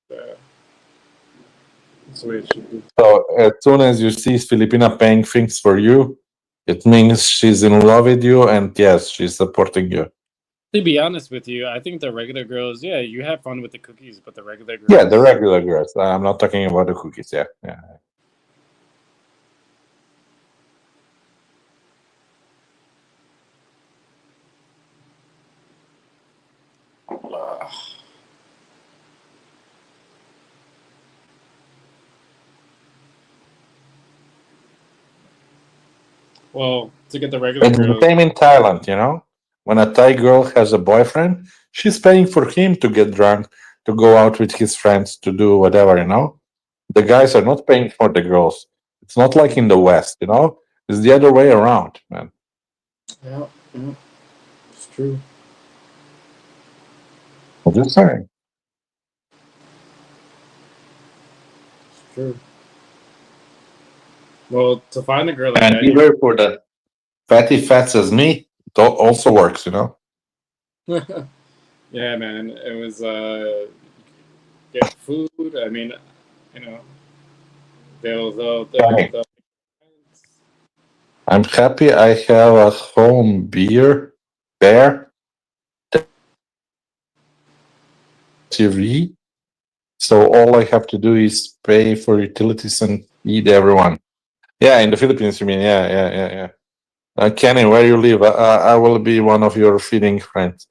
that's the way it should be. So as soon as you see Filipina paying things for you, it means she's in love with you, and yes, she's supporting you. To be honest with you, I think the regular girls, yeah, you have fun with the cookies, but the regular Yeah, the girls, regular girls. I'm not talking about the cookies. Yeah, yeah. well, to get the regular It's the girls, same in Thailand, you know. When a Thai girl has a boyfriend, she's paying for him to get drunk, to go out with his friends, to do whatever, you know. The guys are not paying for the girls. It's not like in the West, you know. It's the other way around, man. yeah, yeah, it's true. I'm just saying. It's true. Well, to find a girl like And that, you even for the fatty fats as me, it also works, you know. yeah, man, it was get food. I mean, you know, Hey, I'm happy I have a home beer there, TV. So all I have to do is pay for utilities and feed everyone. Yeah, in the Philippines, you mean? Yeah, yeah, yeah, yeah. Kenny, where you live? I will be one of your feeding friends.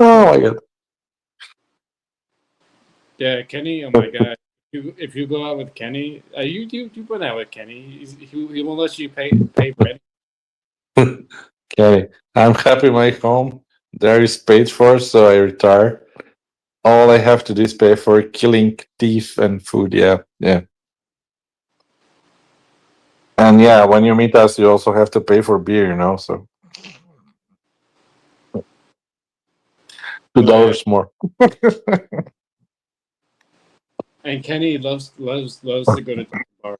Oh my god. yeah, Kenny. Oh my god, if you go out with Kenny, you went out with Kenny. He won't let you pay rent. Kenny, I'm happy my home. There is paid for, so I retire. All I have to do is pay for killing thief and food. Yeah, yeah. And yeah, when you meet us, you also have to pay for beer, you know. So two Oh yeah, dollars more. and Kenny loves to go to different bars.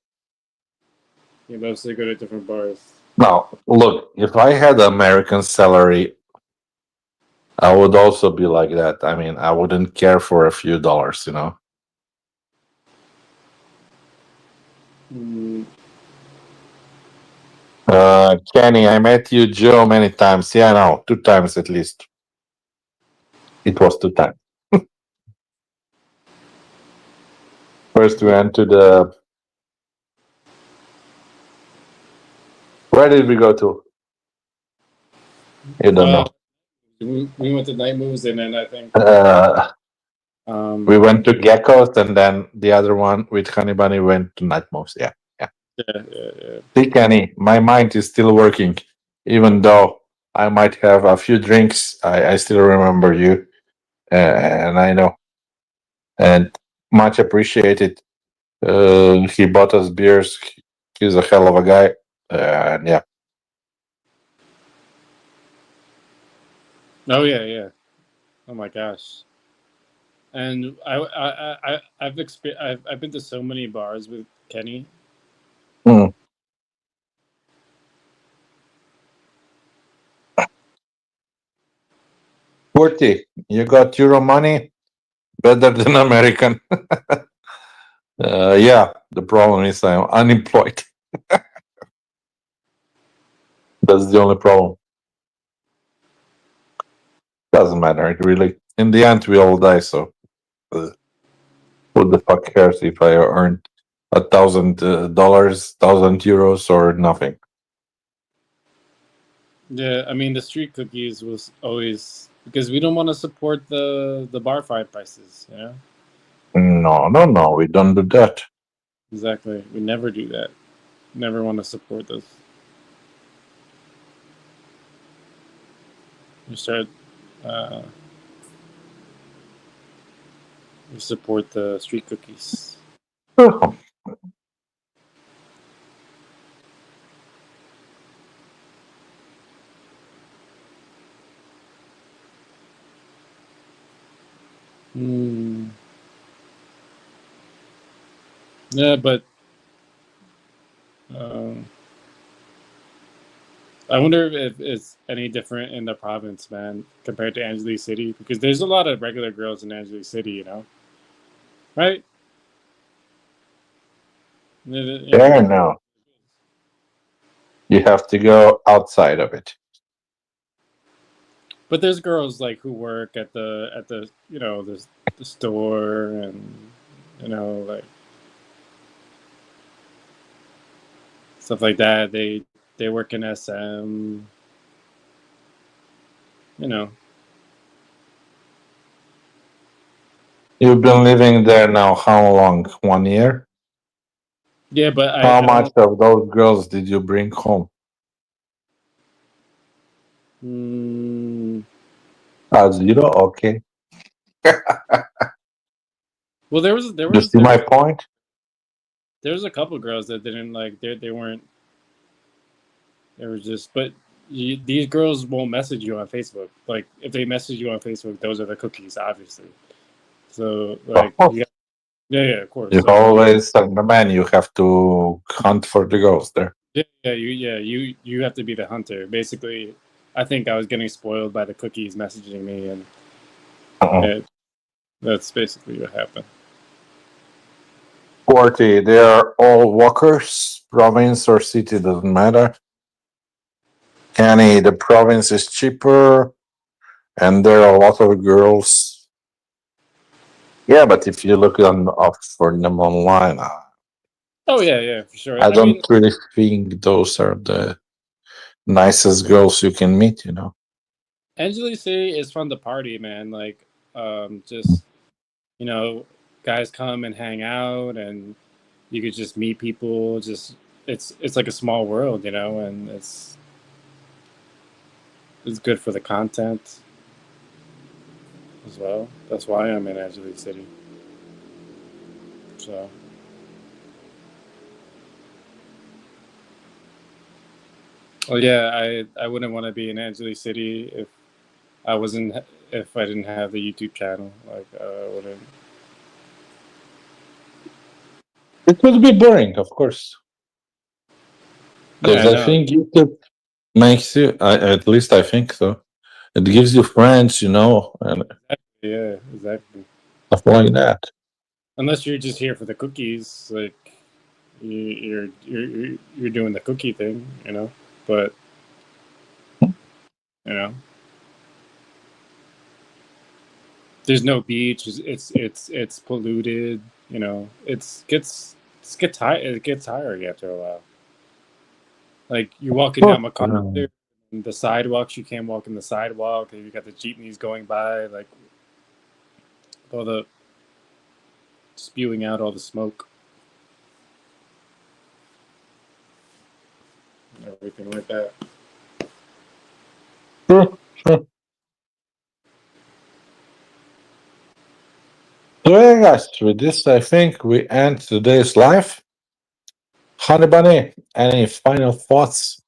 He loves to go to different bars. Now, look, if I had American salary, I would also be like that. I mean, I wouldn't care for a few dollars, you know. Mm, Kenny, I met you, Joe, many times. Yeah, no, two times at least. It was 2 times. First, we went to the. Where did we go to? You don't know. We went to night moves, and then I think We went to Geckos, and then the other one with Honey Bunny went to Night Moves. Yeah. yeah. See, Kenny, my mind is still working, even though I might have a few drinks. I still remember you, and I know, and much appreciated. He bought us beers. He's a hell of a guy, and yeah. Oh yeah. Oh my gosh. And I've been to so many bars with Kenny. Hmm. Kurti, you got Euro money better than American. Yeah, the problem is I'm unemployed. That's the only problem. Doesn't matter, it really. In the end, we all die. So, who the fuck cares if I earned $1,000, €1,000, or nothing? Yeah, I mean the street cookies was always because we don't want to support the bar fight prices. Yeah, No, we don't do that. exactly. We never do that. Never want to support those. We start. Uh, we support the street cookies. Hmm. Yeah, but um, I wonder if it's any different in the province, man, compared to Angeles City, because there's a lot of regular girls in Angeles City, right? There now. You have to go outside of it. But there's girls like who work at the the store and like stuff like that. They work in SM, you know. You've been living there now how long? 1 year? Yeah, but How I much don't. of those girls did you bring home? Mm, Zero? Okay. well, You see my point? there was a couple girls that didn't like they weren't. They were just but. These girls won't message you on Facebook. Like if they message you on Facebook, those are the cookies, obviously. So like Of course. yeah, of course. You So always, man, you have to hunt for the girls there. you have to be the hunter. Basically, I think I was getting spoiled by the cookies messaging me, and Uh-uh. it, that's basically what happened. 40, they are all walkers, province or city, doesn't matter. Kenny, the province is cheaper, and there are a lot of girls. Yeah, but if you look up for them online, Oh yeah, for sure. I I mean, don't really think those are the nicest girls you can meet. Angela City is fun to party, man. Like, just you know, guys come and hang out, and you could just meet people. Just it's like a small world, and it's good for the content as well. That's why I'm in Angela City. So. Well, yeah, I wouldn't want to be in Angeles City I wasn't if I didn't have the YouTube channel. Like I wouldn't. It would be boring, of course, Yeah, because I I know. think YouTube makes you, at least I think so. It gives you friends, and Yeah, exactly. stuff like that. Unless you're just here for the cookies, like you're doing the cookie thing, But you know, There's no beach. It's polluted. You know, it gets tiring after a while. Like you're walking down MacArthur, the sidewalks, you can't walk in the sidewalk. You got the jeepneys going by, like all the spewing out all the smoke, everything like that. Sure, sure. So yeah, guys, with this, I think we end today's live. Honey Bunny, any final thoughts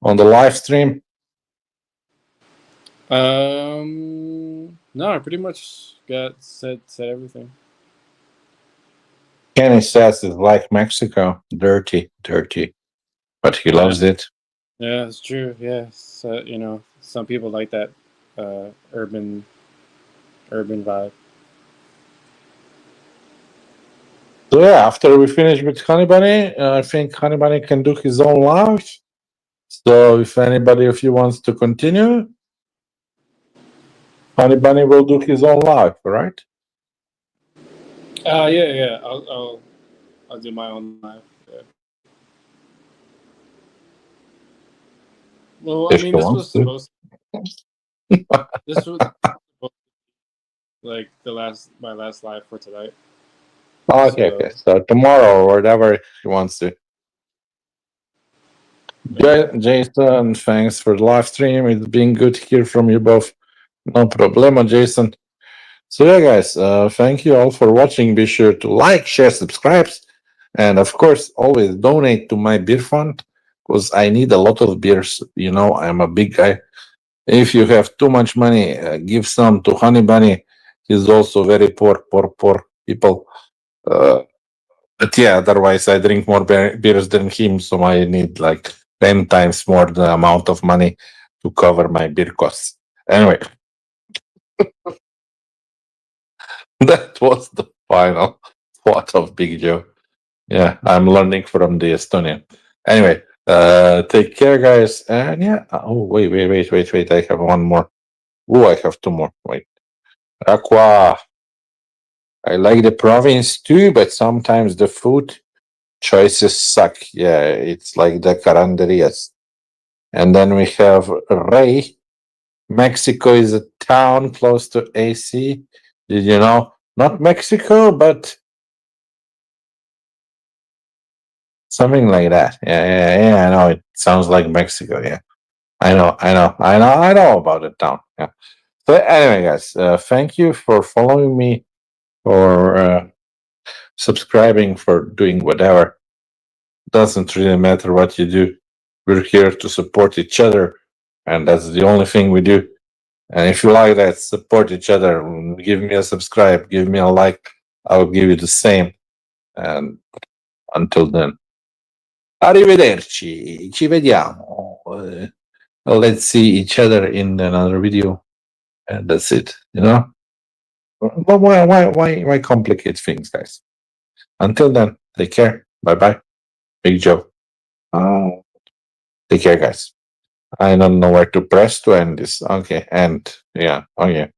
on the live stream? No, I pretty much got said everything. Kenny says it's like Mexico, dirty, dirty, but he loves it. Yeah, it's true. Yeah, so, you know, some people like that urban vibe. So yeah, after we finish with Honey Bunny, I think Honey Bunny can do his own live. So if anybody of you wants to continue, Honey Bunny will do his own live, right? Yeah. I'll do my own live. Yeah. Well, I If mean, he wants to. this was like my last live for tonight. Okay, okay. So tomorrow or whatever he wants to. Jason, thanks for the live stream. It's been good to hear from you both. No problema, Jason. So yeah, guys, thank you all for watching. Be sure to like, share, subscribe, and of course, always donate to my beer fund because I need a lot of beers. You know, I'm a big guy. If you have too much money, give some to Honey Bunny. He's also very poor people. But yeah, otherwise I drink more beers than him, so I need like 10 times more the amount of money to cover my beer costs. Anyway, that was the final thought of Big Joe. Yeah, I'm learning from the Estonian. Anyway, take care, guys. And yeah, oh, wait. I have one more. Oh, I have two more. Wait. Aqua. I like the province too, but sometimes the food choices suck. Yeah, it's like the caranderias. And then we have Rey. Mexico is a town close to AC. Did you know? Not Mexico, but something like that. Yeah. I know. It sounds like Mexico. Yeah. I know about the town. Yeah. So anyway, guys, thank you for following me, for subscribing, for doing whatever. Doesn't really matter what you do. We're here to support each other, and that's the only thing we do. And if you like that, support each other. Give me a subscribe, give me a like. I'll give you the same. And until then, arrivederci. Ci vediamo. Let's see each other in another video, and that's it. You know. But why complicate things, guys? Until then, take care. Bye bye. Big Joe. Take care, guys. I don't know where to press to end this. Okay, and yeah, okay.